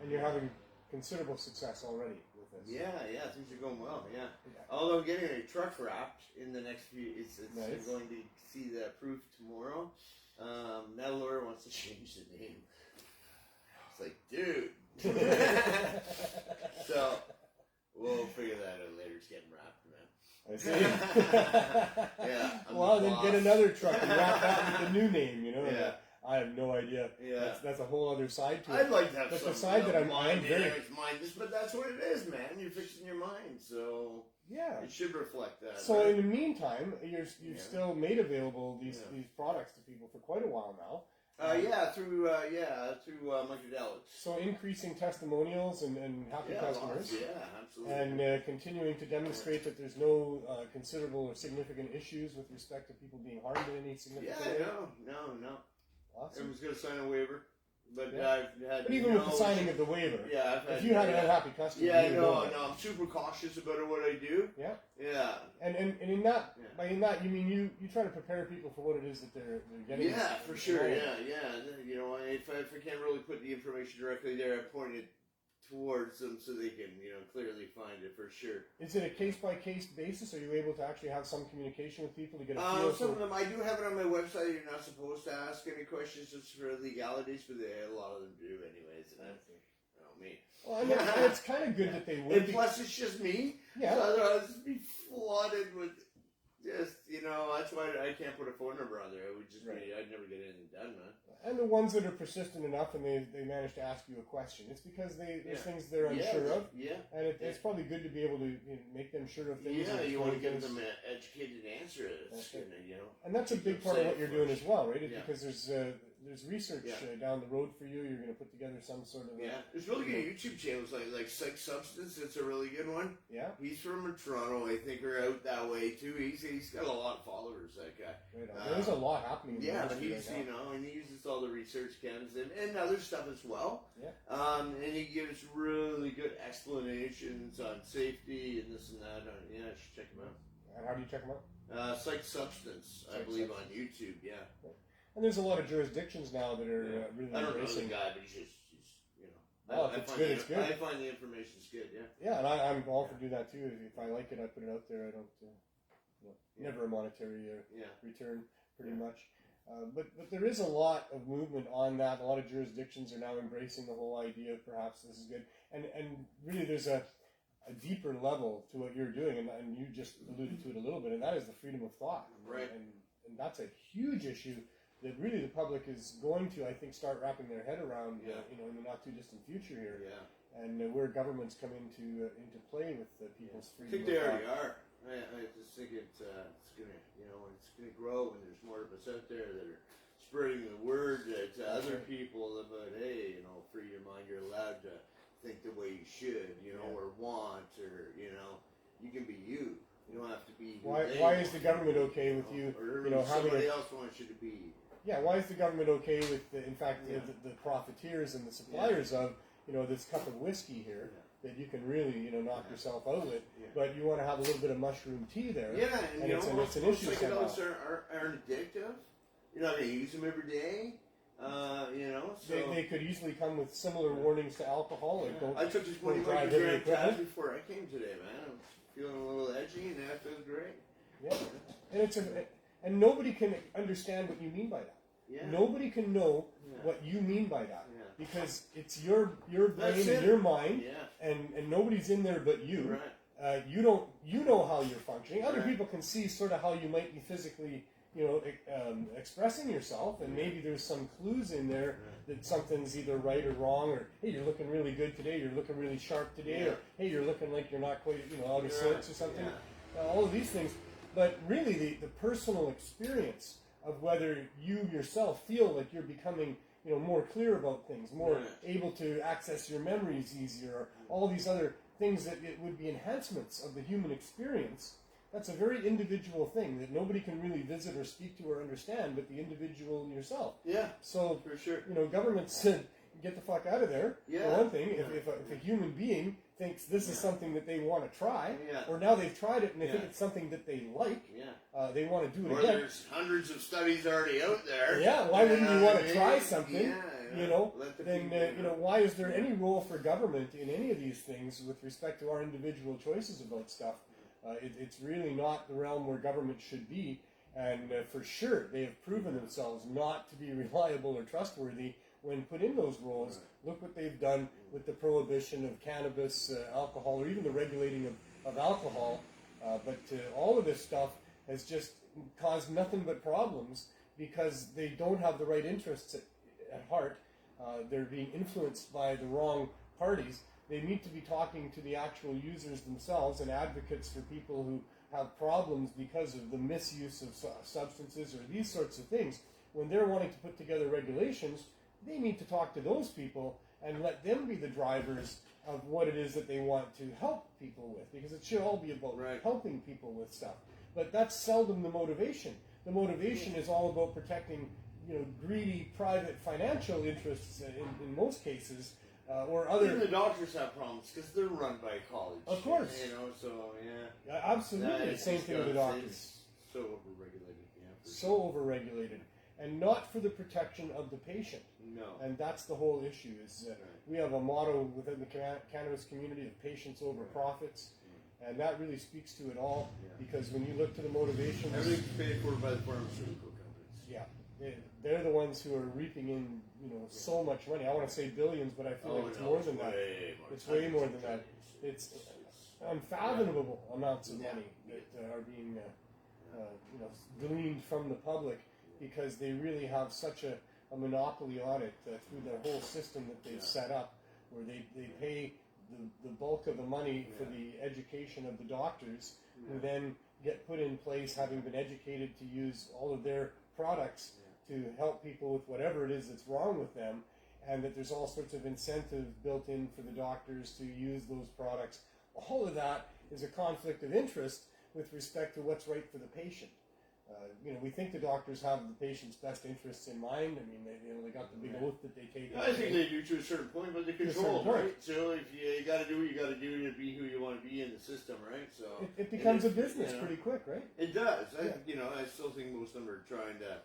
And you're having considerable success already with this. Yeah, things are going well. Yeah. Although I'm getting a truck wrapped in the next few. It's nice. I'm going to see the proof tomorrow. That lawyer wants to change the name. It's like, dude. So we'll figure that out later. It's getting wrapped, man. I see. Yeah. Well, then get another truck and wrap that with the new name. Yeah. I have no idea. Yeah. That's a whole other side to it. I'd like to have but some the side that I'm very. But that's what it is, man. You're fixing your mind, so yeah, it should reflect that. So right? in the meantime, you've still made available these products to people for quite a while now. Through psychedelics. So increasing testimonials and happy customers. Yeah, absolutely. And continuing to demonstrate that there's no considerable or significant issues with respect to people being harmed in any significant way. No. Awesome. Everyone's going to sign a waiver. But I've had. But even with the signing of the waiver, if you had an unhappy customer, I'm super cautious about what I do. Yeah. Yeah. And in that, by in that you mean you try to prepare people for what it is that they're getting. Yeah, for sure. Yeah. You know, if I can't really put the information directly there, I point it towards them so they can clearly find it for sure. Is it a case-by-case basis? Are you able to actually have some communication with people to get a feel? Some of them, I do have it on my website. You're not supposed to ask any questions just for legalities, but a lot of them do anyways. And me. Well, I mean, it's kind of good that they would. And plus, it's just me. Yeah. So otherwise, it'd be flooded with just, that's why I can't put a phone number on there. It would just be, I'd never get anything done, man. And the ones that are persistent enough and they manage to ask you a question, it's because there's things they're unsure of. Yeah. And it's probably good to be able to make them sure of things. Yeah, you want to give them an educated answer. And that's a big part of what you're doing as well, right? Because there's research down the road for you. You're going to put together some sort of there's really good YouTube channels like Psych Substance. It's a really good one. Yeah. He's from Toronto, I think, or out that way too. He's got a lot of followers. That guy. Right on. There's a lot happening. But he's and he uses all the research cams and other stuff as well. Yeah. And he gives really good explanations on safety and this and that. I should check him out. And how do you check him out? Psych Substance, I believe, on YouTube. Yeah. Right. And there's a lot of jurisdictions now that are really I don't embracing. know the guy, but he's it's good. It's good. I find the information's good. Yeah. Yeah, and I'm all for do that too. If I like it, I put it out there. I don't. Never a monetary return, pretty much. But there is a lot of movement on that. A lot of jurisdictions are now embracing the whole idea of perhaps this is good. And really there's a deeper level to what you're doing, and you just alluded to it a little bit, and that is the freedom of thought. Right. And that's a huge issue that really the public is going to, I think, start wrapping their head around, in the not too distant future here. Yeah. And where governments come into play with people's freedom. I think they already are. I just think it's gonna grow, and there's more of us out there that are spreading the word to other people about, hey, free your mind. You're allowed to think the way you should, or want, or you can be you. You don't have to be. Why is the government okay with you? Or having somebody else wants you to be. Yeah. Why is the government okay with the profiteers and the suppliers of this cup of whiskey here? That you can really, knock yourself out with, but you want to have a little bit of mushroom tea there. Yeah, and it's an issue. Psychedelics aren't addictive. You're not going to use them every day. So they could easily come with similar warnings to alcohol. I took just 1 gram tabs before I came today, man. I was feeling a little edgy, and that feels great. Yeah, and nobody can understand what you mean by that. Yeah. Nobody can know what you mean by that. Because it's your brain and your mind, and nobody's in there but you. Right. You know how you're functioning. Other people can see sort of how you might be physically, expressing yourself, and maybe there's some clues in there that something's either right or wrong, or hey, you're looking really good today, you're looking really sharp today, or hey, you're looking like you're not quite, out of sorts or something. All of these things, but really the personal experience of whether you yourself feel like you're becoming, more clear about things, more able to access your memories easier, or all these other things that it would be enhancements of the human experience. That's a very individual thing that nobody can really visit or speak to or understand but the individual yourself. Yeah. So, for sure. Governments get the fuck out of there, for one thing. If a human being thinks this is something that they want to try, or now they've tried it and they think it's something that they like, they want to do it again. There's hundreds of studies already out there. Yeah, why wouldn't you want to try something? Then why is there any role for government in any of these things with respect to our individual choices about stuff? It's really not the realm where government should be, and for sure they have proven themselves not to be reliable or trustworthy when put in those roles. Look what they've done with the prohibition of cannabis, alcohol, or even the regulating of alcohol. But all of this stuff has just caused nothing but problems because they don't have the right interests at heart. They're being influenced by the wrong parties. They need to be talking to the actual users themselves and advocates for people who have problems because of the misuse of substances or these sorts of things. When they're wanting to put together regulations, they need to talk to those people and let them be the drivers of what it is that they want to help people with, because it should all be about helping people with stuff. But that's seldom the motivation. The motivation is all about protecting, greedy private financial interests in most cases, or other. Even the doctors have problems because they're run by college. Of course. Absolutely. Same thing with the doctors. It's so overregulated. So overregulated, and not for the protection of the patient. No. And that's the whole issue. Is we have a motto within the cannabis community of patients over profits, and that really speaks to it all. Because when you look to the motivations, everything's paid for by the pharmaceutical companies. Yeah, they're the ones who are reaping in so much money. I want to say billions, but I feel like it's more than that. It's way more than that. It's unfathomable amounts of money that are being gleaned from the public, because they really have such a monopoly on it through the whole system that they've set up, where they pay the bulk of the money for the education of the doctors, who then get put in place, having been educated to use all of their products to help people with whatever it is that's wrong with them, and that there's all sorts of incentive built in for the doctors to use those products. All of that is a conflict of interest with respect to what's right for the patient. We think the doctors have the patient's best interests in mind. I mean, they got the big oath that they take. I think they do to a certain point, but they control, right? So if you got to do what you got to do to be who you want to be in the system, right? So it becomes a business pretty quick, right? It does. I still think most of them are trying to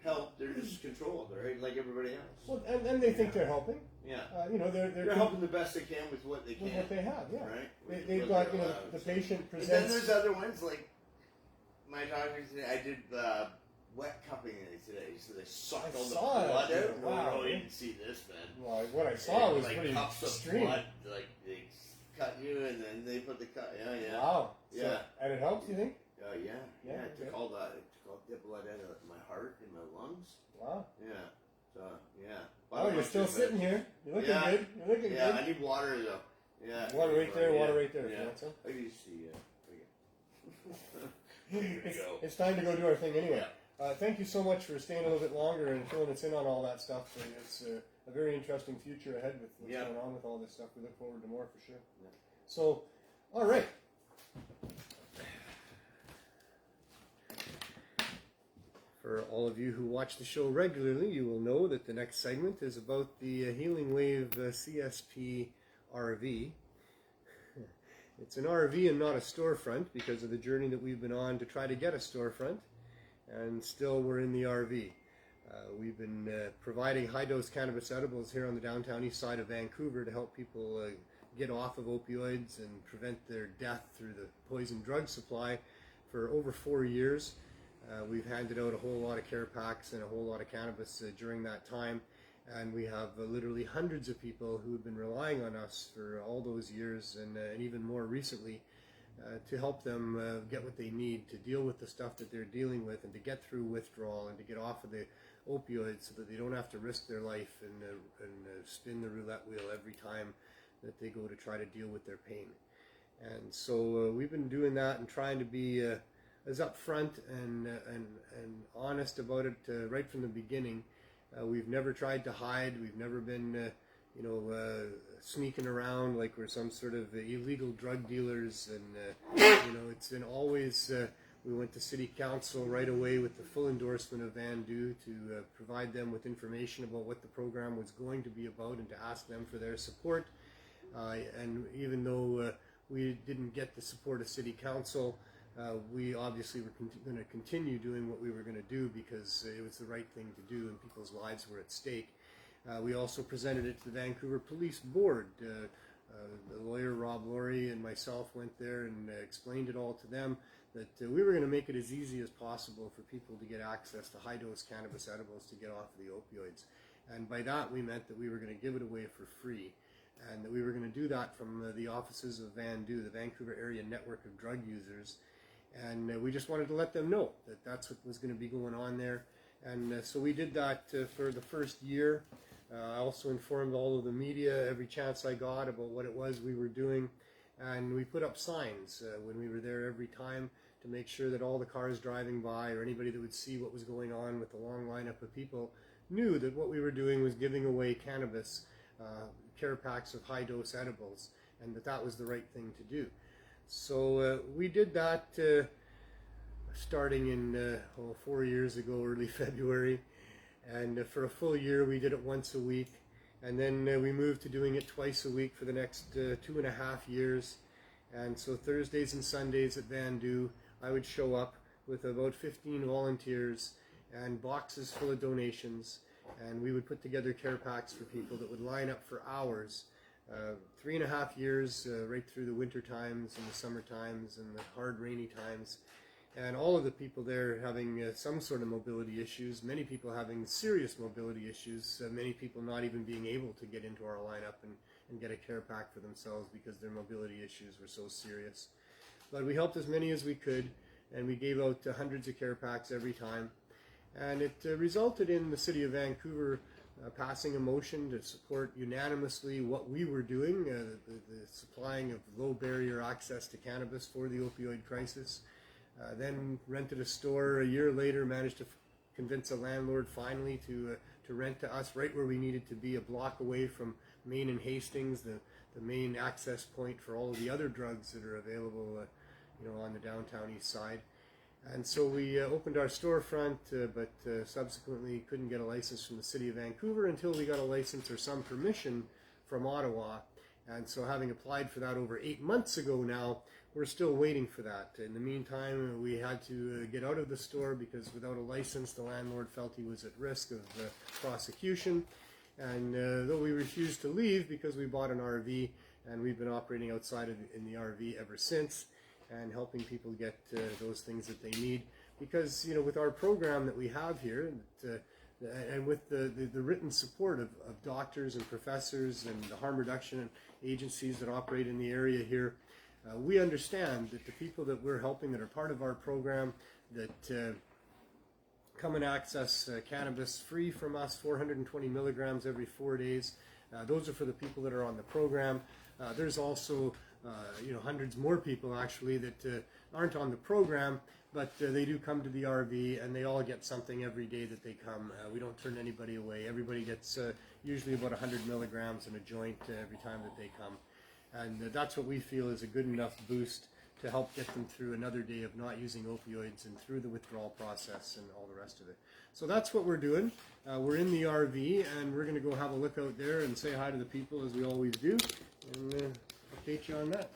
help. They're just controlled, right? Like everybody else. Well, and they think they're helping. Yeah. They're helping the best they can with what they can. With what they have, yeah. Right. They've got the patient presents. And then there's other ones like. My doctor today, I did wet cupping today, so they sucked all the blood out. Wow. Oh, you didn't see this, man. Well, what I saw was like pretty cups extreme. Of blood, like they cut you and then they put the cut. Yeah. Wow. Yeah. And it helps, you think? Yeah. It took all the blood out of my heart and my lungs. Wow. Yeah. So Oh, you're still sitting here. You're looking good. You're looking good. Yeah, I need water though. Yeah. Water right there. Water right there. Yeah. I can see. It's time to go do our thing anyway. Thank you so much for staying a little bit longer and filling us in on all that stuff. It's a very interesting future ahead with what's going on with all this stuff. We look forward to more for sure. Yeah. So, all right. For all of you who watch the show regularly, you will know that the next segment is about the Healing Wave CSP RV. It's an RV and not a storefront because of the journey that we've been on to try to get a storefront, and still we're in the RV. We've been providing high-dose cannabis edibles here on the downtown east side of Vancouver to help people get off of opioids and prevent their death through the poison drug supply for over 4 years. We've handed out a whole lot of care packs and a whole lot of cannabis during that time. And we have literally hundreds of people who have been relying on us for all those years and even more recently to help them get what they need to deal with the stuff that they're dealing with and to get through withdrawal and to get off of the opioids so that they don't have to risk their life and spin the roulette wheel every time that they go to try to deal with their pain. And so we've been doing that and trying to be as upfront and honest about it right from the beginning. We've never tried to hide. We've never been, sneaking around like we're some sort of illegal drug dealers. And, it's been always, we went to City Council right away with the full endorsement of Vandu to provide them with information about what the program was going to be about and to ask them for their support. And even though we didn't get the support of City Council, we obviously were going to continue doing what we were going to do because it was the right thing to do and people's lives were at stake. We also presented it to the Vancouver Police Board. The lawyer Rob Laurie and myself went there and explained it all to them, that we were going to make it as easy as possible for people to get access to high-dose cannabis edibles to get off of the opioids. And by that we meant that we were going to give it away for free, and that we were going to do that from the offices of Vandu, the Vancouver Area Network of Drug Users. And we just wanted to let them know that that's what was going to be going on there. And so we did that for the first year. I also informed all of the media every chance I got about what it was we were doing. And we put up signs when we were there every time to make sure that all the cars driving by or anybody that would see what was going on with the long lineup of people knew that what we were doing was giving away cannabis, care packs of high-dose edibles, and that was the right thing to do. So we did that starting in 4 years ago, early February, and for a full year we did it once a week, and then we moved to doing it twice a week for the next 2.5 years. And so Thursdays and Sundays at Vandu, I would show up with about 15 volunteers and boxes full of donations, and we would put together care packs for people that would line up for hours. 3.5 years, right through the winter times and the summer times and the hard rainy times, and all of the people there having some sort of mobility issues, many people having serious mobility issues, many people not even being able to get into our lineup and get a care pack for themselves because their mobility issues were so serious. But we helped as many as we could, and we gave out hundreds of care packs every time, and it resulted in the City of Vancouver passing a motion to support unanimously what we were doing, the supplying of low barrier access to cannabis for the opioid crisis. Then rented a store a year later, managed to convince a landlord finally to rent to us right where we needed to be, a block away from Main and Hastings, the main access point for all of the other drugs that are available on the downtown east side. And so we opened our storefront, but subsequently couldn't get a license from the City of Vancouver until we got a license or some permission from Ottawa. And so having applied for that over 8 months ago now, we're still waiting for that. In the meantime, we had to get out of the store because without a license, the landlord felt he was at risk of prosecution. And though we refused to leave because we bought an RV, and we've been operating outside in the RV ever since, and helping people get those things that they need. Because, with our program that we have here, and with the written support of doctors and professors and the harm reduction agencies that operate in the area here, we understand that the people that we're helping that are part of our program that come and access cannabis free from us, 420 milligrams every 4 days, those are for the people that are on the program. There's also hundreds more people actually that aren't on the program, but they do come to the RV, and they all get something every day that they come. We don't turn anybody away. Everybody gets usually about 100 milligrams in a joint every time that they come. And that's what we feel is a good enough boost to help get them through another day of not using opioids and through the withdrawal process and all the rest of it. So that's what we're doing. We're in the RV, and we're going to go have a look out there and say hi to the people as we always do, and update you on that.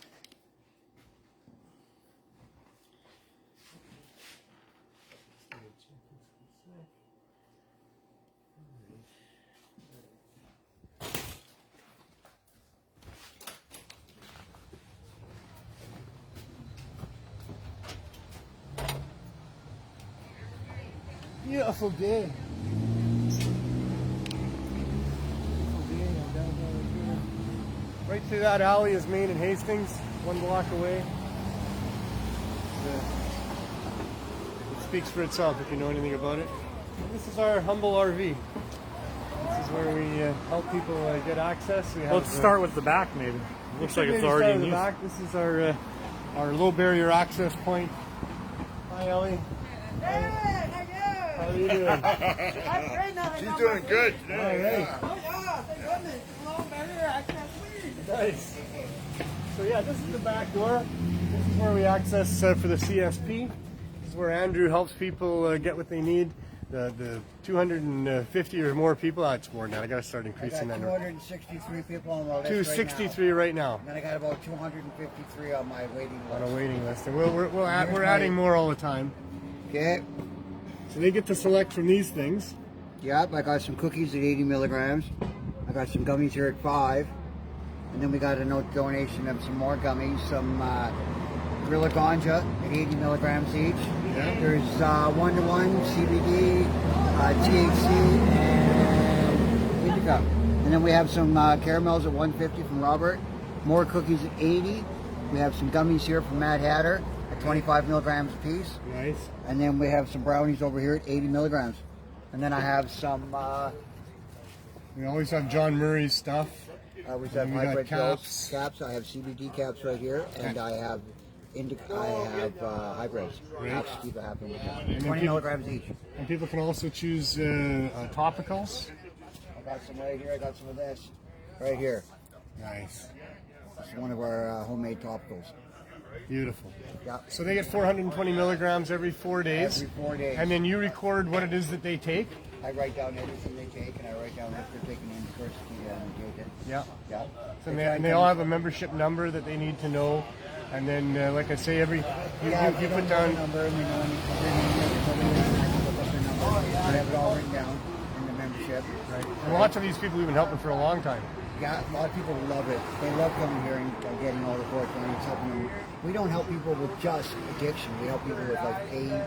Beautiful day. Right through that alley is Main and Hastings, 1 block away. It speaks for itself if you know anything about it. And this is our humble RV. This is where we help people get access. Let's start with the back, maybe. Looks like it's already in use. This is our low barrier access point. Hi, Ellie. Hey, How are you doing? I'm great now. She's doing good. All right. Oh, yeah, thank goodness. Long barrier access weed. Nice. So yeah, this is the back door. This is where we access for the CSP. This is where Andrew helps people get what they need. The 250 or more people. It's more than that. I got to start increasing I got that. 263 people on my list 263 right now. And then I got about 253 on my waiting list. On a waiting list, and we're adding more all the time. Okay. So they get to select from these things. Yep, I got some cookies at 80 milligrams. I got some gummies here at 5. And then we got a donation of some more gummies, some Gorilla Ganja at 80 milligrams each. Yeah. There's 1-to-1 CBD, THC, and indica. And then we have some caramels at 150 from Robert. More cookies at 80. We have some gummies here from Mad Hatter at 25 milligrams a piece. Nice. And then we have some brownies over here at 80 milligrams. And then I have some, We always have John Murray's stuff. we have we got hybrid caps. caps. I have CBD caps right here, and I have hybrids. Right. Caps to keep it happening with them. then 20 people- milligrams each. And people can also choose topicals. I got some right here. I got some of this right here. Nice. It's one of our homemade topicals. Beautiful. Yeah. So they get 420 milligrams every 4 days. Every 4 days. And then you record what it is that they take. I write down everything they take, and I write down if they're taking in first and take it. Yeah. Yeah. So they all have a membership number that they need to know. And then, like I say, you put down. Number, and we know their name, I have it all written down in the membership. Right. And lots of these people have been helping for a long time. Yeah, a lot of people love it. They love coming here and getting all the 420. It's helping them. We don't help people with just addiction. We help people with like pain.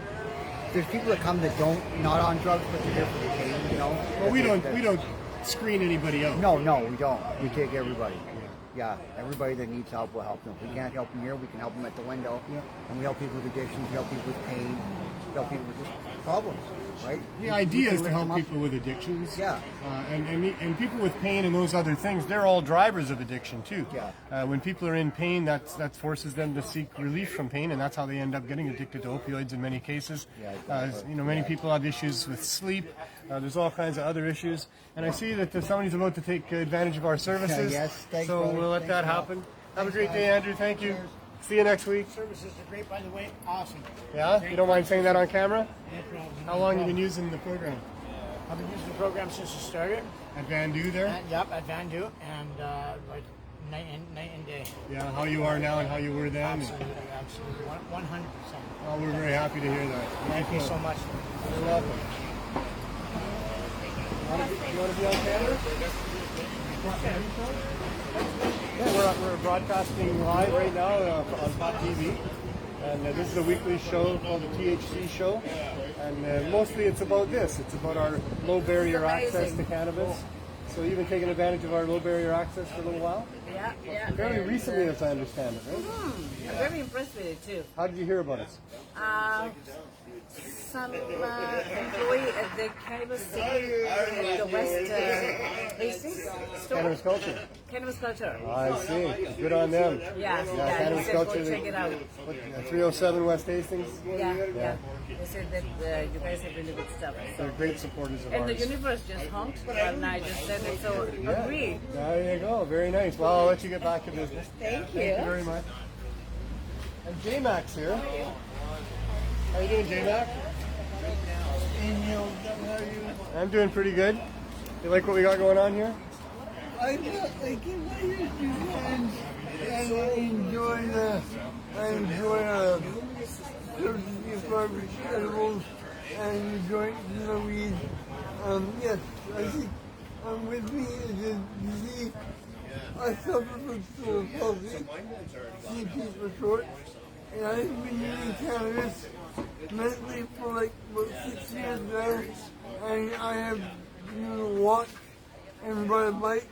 There's people that come that not on drugs, but they're here for the pain. You know. Well, we don't screen anybody out. No, we don't. We take everybody. Yeah, everybody that needs help, we'll help them. If we can't help them here, we can help them at the window. Yeah. And we help people with addictions, we help people with pain, we help people with just problems, right? The idea is to help people with addictions. Yeah. And people with pain and those other things, they're all drivers of addiction too. Yeah. When people are in pain, that forces them to seek relief from pain, and that's how they end up getting addicted to opioids in many cases. Yeah, exactly. Many people have issues with sleep. There's all kinds of other issues. And I see that somebody's about to take advantage of our services. Yes, thanks, so brother. we'll let that happen. Have a great day, Andrew. Thank you. See you next week. Services are great, by the way. Awesome. Yeah? You don't mind saying that on camera? No problem. How long have you been using the program? I've been using the program since it started. At Van Du there? At Van Du, and like night and day. Yeah, how you are now and how you were then? Absolutely, 100%. Well, we're very happy to hear that. Thank you so much. You're welcome. You want to be on camera? Yeah, we're broadcasting live right now on Pop TV. And this is a weekly show called the THC Show. And mostly it's about this. It's about our low barrier access to cannabis. So you've been taking advantage of our low barrier access for a little while? Yeah. Fairly recently, as I understand it, right? I'm very impressed with it too. How did you hear about us? Some employee at the Cannabis at the West Hastings store. Cannabis Culture. Cannabis Culture. I see. Good on them. Yeah, Cannabis he said, Culture. go check it out. 307 West Hastings. Yeah. They said that you guys have really good stuff. So. They're great supporters of And ours. the universe just honked, and I just said it, so agreed. There you go. Very nice. Well, I'll let you get back to business. Thank you. Thank you very much. And J-Mac's here. How you doing, J-Mac? I'm doing pretty good. You like what we got going on here? I felt like if I used to friends and I enjoy services for vegetables and enjoying the weed. Yes, I think with me is a disease. I suffer from cerebral palsy, CP for short, and I've been using cannabis medically for like about 6 years now, and I have been able to walk and ride a bike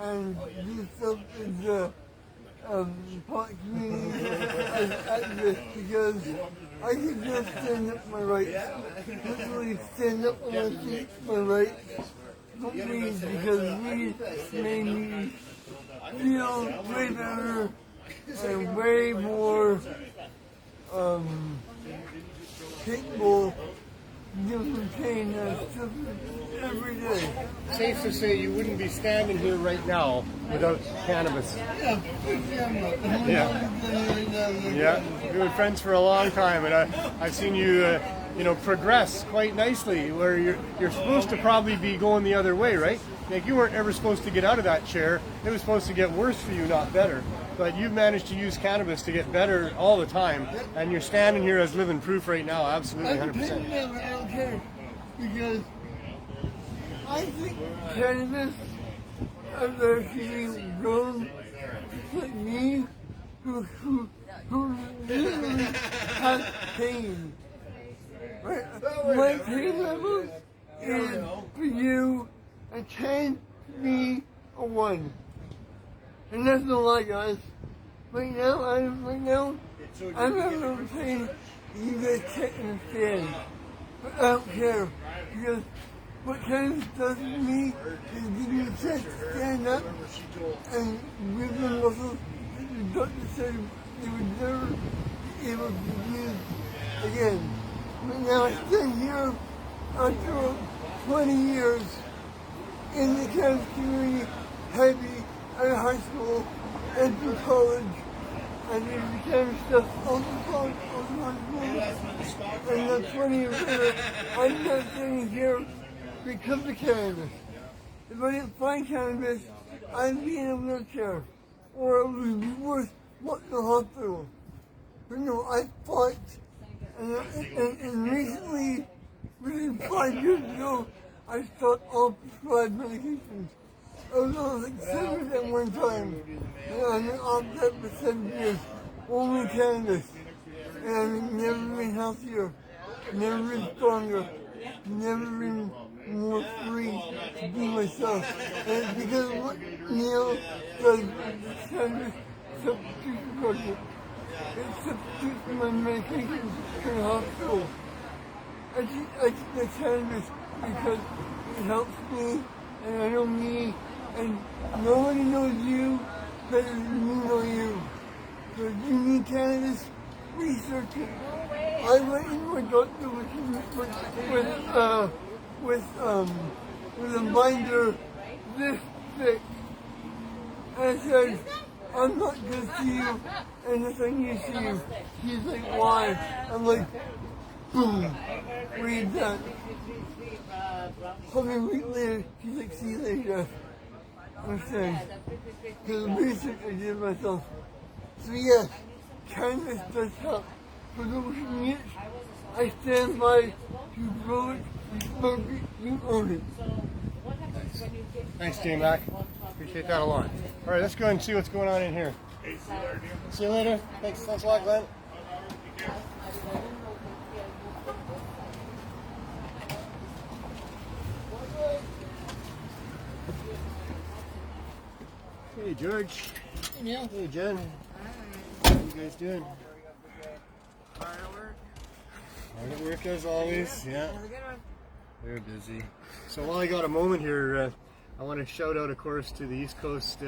and do stuff in the pot community as activist because I can just stand up my rights, literally stand up on my feet for my rights. Not weed because weed made me feel way better and way more capable of giving pain every day. Safe to say you wouldn't be standing here right now without cannabis. Yeah, Yeah, we've been friends for a long time, and I've seen you, progress quite nicely. Where you're supposed to probably be going the other way, right? Like you weren't ever supposed to get out of that chair. It was supposed to get worse for you, not better. But you've managed to use cannabis to get better all the time, and you're standing here as living proof right now. Absolutely, 100%. I don't care because I think cannabis is actually grown like me who literally has pain. Right? My pain level is for you a 10, me a 1. And that's no lie, guys. Right now, I'm having pain you guys can't understand. But I don't care. Because what cannabis does to me is give me a chance to stand up and move the muscles that the doctor said they would never be able to use again. But now I stand here after 20 years in the cannabis community, heavy, out of high school, and through college, and did the cannabis stuff all the college, all the high school, and now 20 years later, I'm not standing here because of cannabis. If I didn't find cannabis, I'd be in a wheelchair, or it would be worse, walking to the hospital. But no, I fought, and recently, within 5 years ago, I stopped all prescribed medications. I was on like 7 at one time, and I've been off that for 7 years, only cannabis. And I've never been healthier, never been stronger, never been more free to be myself. And it's because of what Neil does with the Cannabis Substitution Project. It substitutes my medications in the hospital. I take the cannabis because it helps me, and I know me, and nobody knows you better than you know you. So if you need cannabis, research it. I went in my doctor with a binder this thick. And I said, I'm not going to see you unless I need to see you. He's like, why? I'm like, boom, read that. Probably a week later, she's like, see you later. I'm saying, because the research I did myself. So yes, cannabis does help. For those who need it, I stand by. You grow it, you smoke it, you own it. Thanks, J-Mac. Appreciate that a lot. All right, let's go ahead and see what's going on in here. See you later. Thanks a lot, Glenn. Hey, George. Hey, Neil. Hey, Jen. How you guys doing? Hard at work. Hard at work as always, yeah. They're busy. So while I got a moment here, I want to shout out, of course, to the East Coast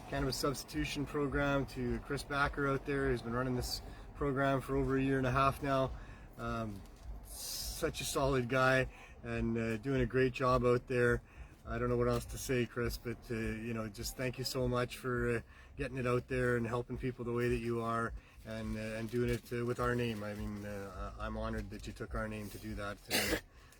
Cannabis Substitution Program, to Chris Backer out there, who's been running this program for over 1.5 years now. Such a solid guy and doing a great job out there. I don't know what else to say, Chris, but just thank you so much for getting it out there and helping people the way that you are, and doing it with our name. I mean, I'm honored that you took our name to do that,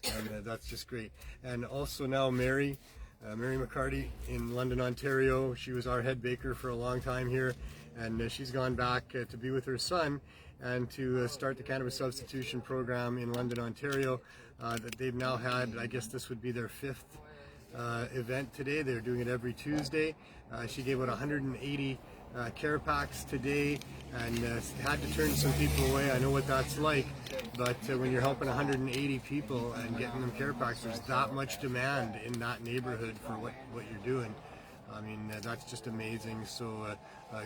and that's just great. And also now Mary McCarty in London, Ontario. She was our head baker for a long time here, and she's gone back to be with her son and to start the Cannabis Substitution Program in London, Ontario. That they've now had, I guess this would be their 5th event today. They're doing it every Tuesday. She gave out 180 care packs today, and had to turn some people away. I know what that's like, but when you're helping 180 people and getting them care packs, there's that much demand in that neighborhood for what you're doing. I mean, that's just amazing. So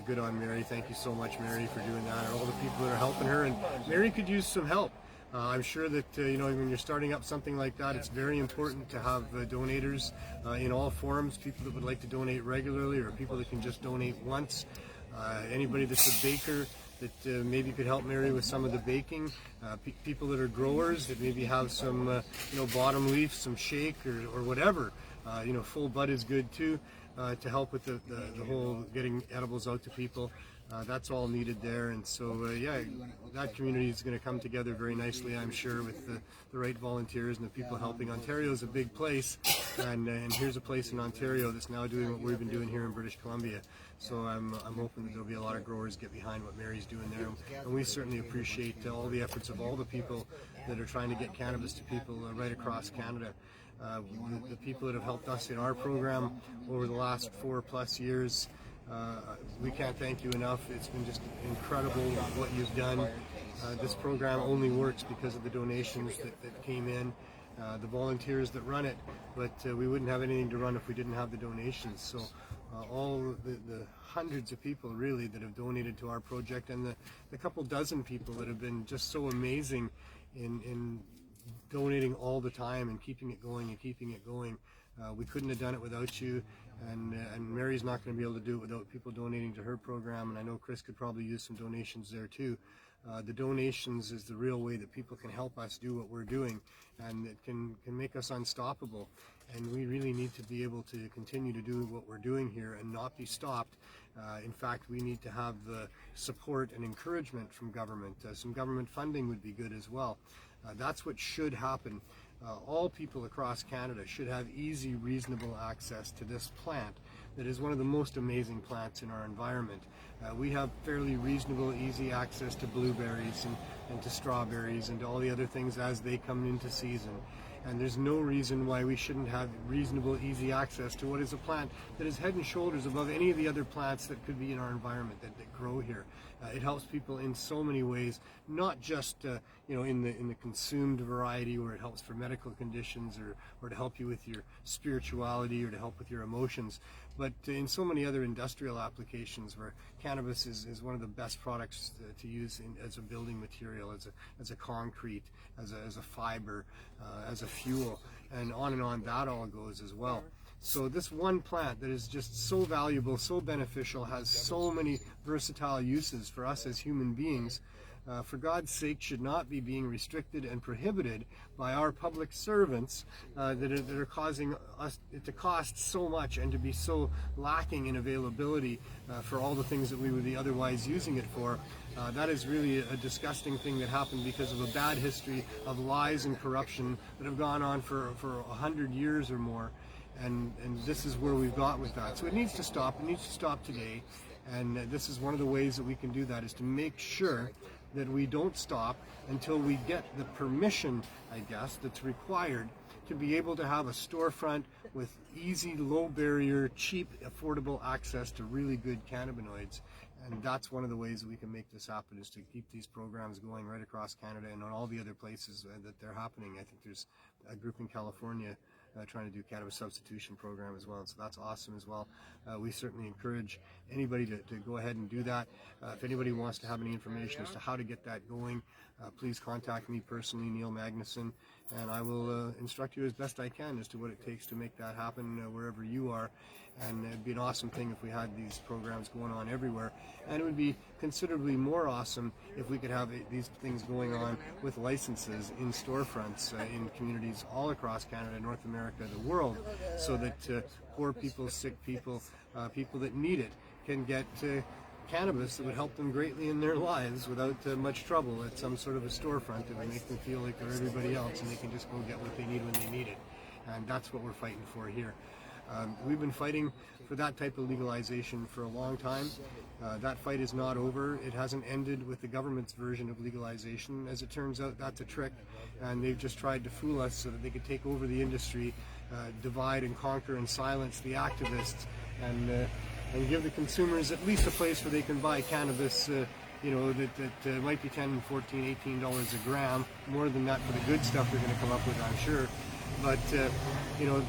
good on Mary. Thank you so much, Mary, for doing that, and all the people that are helping her. And Mary could use some help. I'm sure that when you're starting up something like that, it's very important to have donators in all forms, people that would like to donate regularly or people that can just donate once. Anybody that's a baker that maybe could help Mary with some of the baking. People that are growers that maybe have some bottom leaf, some shake or whatever. Full bud is good too, to help with the whole getting edibles out to people. That's all needed there, and so that community is going to come together very nicely, I'm sure, with the right volunteers and the people helping. Ontario is a big place, and here's a place in Ontario that's now doing what we've been doing here in British Columbia. So I'm hoping that there'll be a lot of growers get behind what Mary's doing there, and we certainly appreciate all the efforts of all the people that are trying to get cannabis to people right across Canada. The people that have helped us in our program over the last 4+ years. We can't thank you enough. It's been just incredible what you've done. This program only works because of the donations that came in, the volunteers that run it, but we wouldn't have anything to run if we didn't have the donations. So all the hundreds of people really that have donated to our project, and the couple dozen people that have been just so amazing in donating all the time and keeping it going. We couldn't have done it without you, and Mary's not going to be able to do it without people donating to her program, and I know Chris could probably use some donations there too. The donations is the real way that people can help us do what we're doing, and it can make us unstoppable, and we really need to be able to continue to do what we're doing here and not be stopped. In fact, we need to have the support and encouragement from government. Some government funding would be good as well. That's what should happen. All people across Canada should have easy, reasonable access to this plant that is one of the most amazing plants in our environment. We have fairly reasonable, easy access to blueberries and to strawberries and to all the other things as they come into season. And there's no reason why we shouldn't have reasonable, easy access to what is a plant that is head and shoulders above any of the other plants that could be in our environment that grow here. It helps people in so many ways, not just in the consumed variety where it helps for medical conditions or to help you with your spirituality or to help with your emotions, but in so many other industrial applications where cannabis is one of the best products to use as a building material, as a concrete, as a fiber, as a fuel, and on that all goes as well. So this one plant that is just so valuable, so beneficial, has so many versatile uses for us as human beings, for God's sake, should not be being restricted and prohibited by our public servants that are causing us it to cost so much and to be so lacking in availability for all the things that we would be otherwise using it for. That is really a disgusting thing that happened because of a bad history of lies and corruption that have gone on for 100 years or more. And this is where we've got with that. So it needs to stop. It needs to stop today. And this is one of the ways that we can do that, is to make sure that we don't stop until we get the permission, I guess, that's required to be able to have a storefront with easy, low barrier, cheap, affordable access to really good cannabinoids. And that's one of the ways that we can make this happen, is to keep these programs going right across Canada and on all the other places that they're happening. I think there's a group in California trying to do cannabis substitution program as well, and so that's awesome as well. We certainly encourage anybody to go ahead and do that. If anybody wants to have any information as to how to get that going, please contact me personally, Neil Magnuson, and I will instruct you as best I can as to what it takes to make that happen wherever you are. And it'd be an awesome thing if we had these programs going on everywhere, and it would be considerably more awesome if we could have these things going on with licenses in storefronts in communities all across Canada, North America, the world, so that poor people, sick people, people that need it can get cannabis that would help them greatly in their lives without much trouble at some sort of a storefront that would make them feel like they're everybody else and they can just go get what they need when they need it. And that's what we're fighting for here. We've been fighting for that type of legalization for a long time. That fight is not over. It hasn't ended with the government's version of legalization. As it turns out, that's a trick, and they've just tried to fool us so that they could take over the industry, divide and conquer and silence the activists, and give the consumers at least a place where they can buy cannabis that might be $10, $14, $18 a gram, more than that for the good stuff they're going to come up with, I'm sure. But,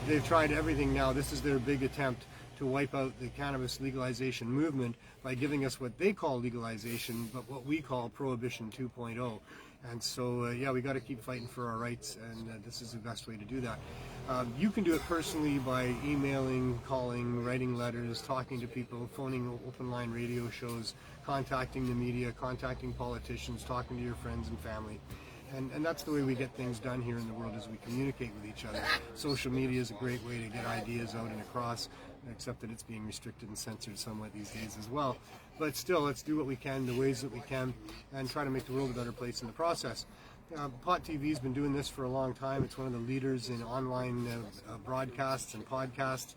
they've tried everything now. This is their big attempt to wipe out the cannabis legalization movement by giving us what they call legalization, but what we call Prohibition 2.0. And so, yeah, we got to keep fighting for our rights, and this is the best way to do that. You can do it personally by emailing, calling, writing letters, talking to people, phoning open line radio shows, contacting the media, contacting politicians, talking to your friends and family. And that's the way we get things done here in the world, is we communicate with each other. Social media is a great way to get ideas out and across, except that it's being restricted and censored somewhat these days as well. But still, let's do what we can, the ways that we can, and try to make the world a better place in the process. Pot TV has been doing this for a long time. It's one of the leaders in online broadcasts and podcasts.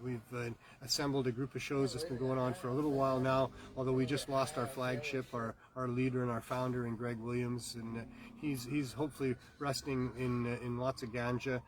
We've assembled a group of shows that's been going on for a little while now, although we just lost our flagship, our leader and our founder in Greg Williams, and he's hopefully resting in lots of ganja,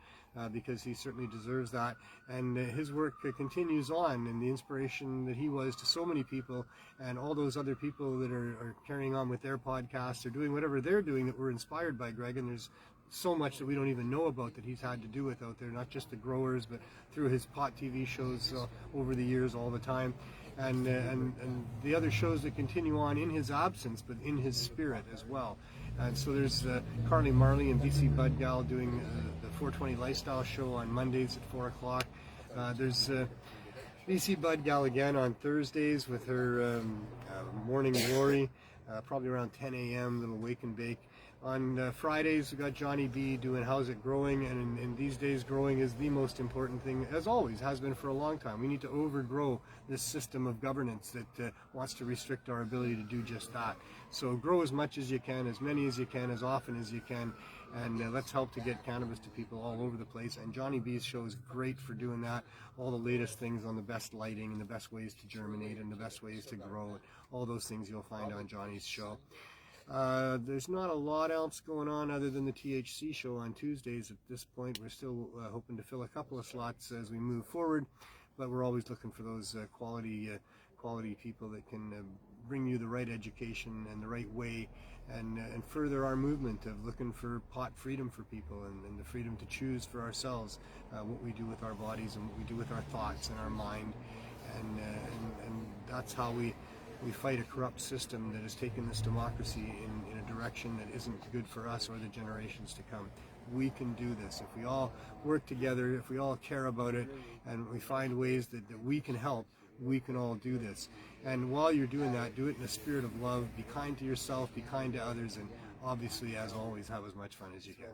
because he certainly deserves that. And his work continues on, and the inspiration that he was to so many people, and all those other people that are carrying on with their podcasts or doing whatever they're doing that were inspired by Greg. And there's so much that we don't even know about that he's had to do with out there, not just the growers, but through his Pot TV shows over the years all the time. And the other shows that continue on in his absence, but in his spirit as well. And so there's Carly Marley and BC Bud Gal doing the 420 Lifestyle Show on Mondays at 4 o'clock. There's BC Bud Gal again on Thursdays with her Morning Glory, probably around 10 a.m., little wake and bake. On Fridays, we've got Johnny B doing How's It Growing, and in these days, growing is the most important thing, as always, has been for a long time. We need to overgrow this system of governance that wants to restrict our ability to do just that. So grow as much as you can, as many as you can, as often as you can, and let's help to get cannabis to people all over the place. And Johnny B's show is great for doing that. All the latest things on the best lighting and the best ways to germinate and the best ways to grow, all those things you'll find on Johnny's show. There's not a lot else going on other than the THC show on Tuesdays at this point. We're still hoping to fill a couple of slots as we move forward, but we're always looking for those quality people that can bring you the right education and the right way, and further our movement of looking for pot freedom for people, and the freedom to choose for ourselves what we do with our bodies and what we do with our thoughts and our mind, and that's how we fight a corrupt system that has taken this democracy in a direction that isn't good for us or the generations to come. We can do this if we all work together, if we all care about it, and we find ways that we can help. We can all do this. And while you're doing that, do it in a spirit of love. Be kind to yourself, be kind to others, and obviously, as always, have as much fun as you can.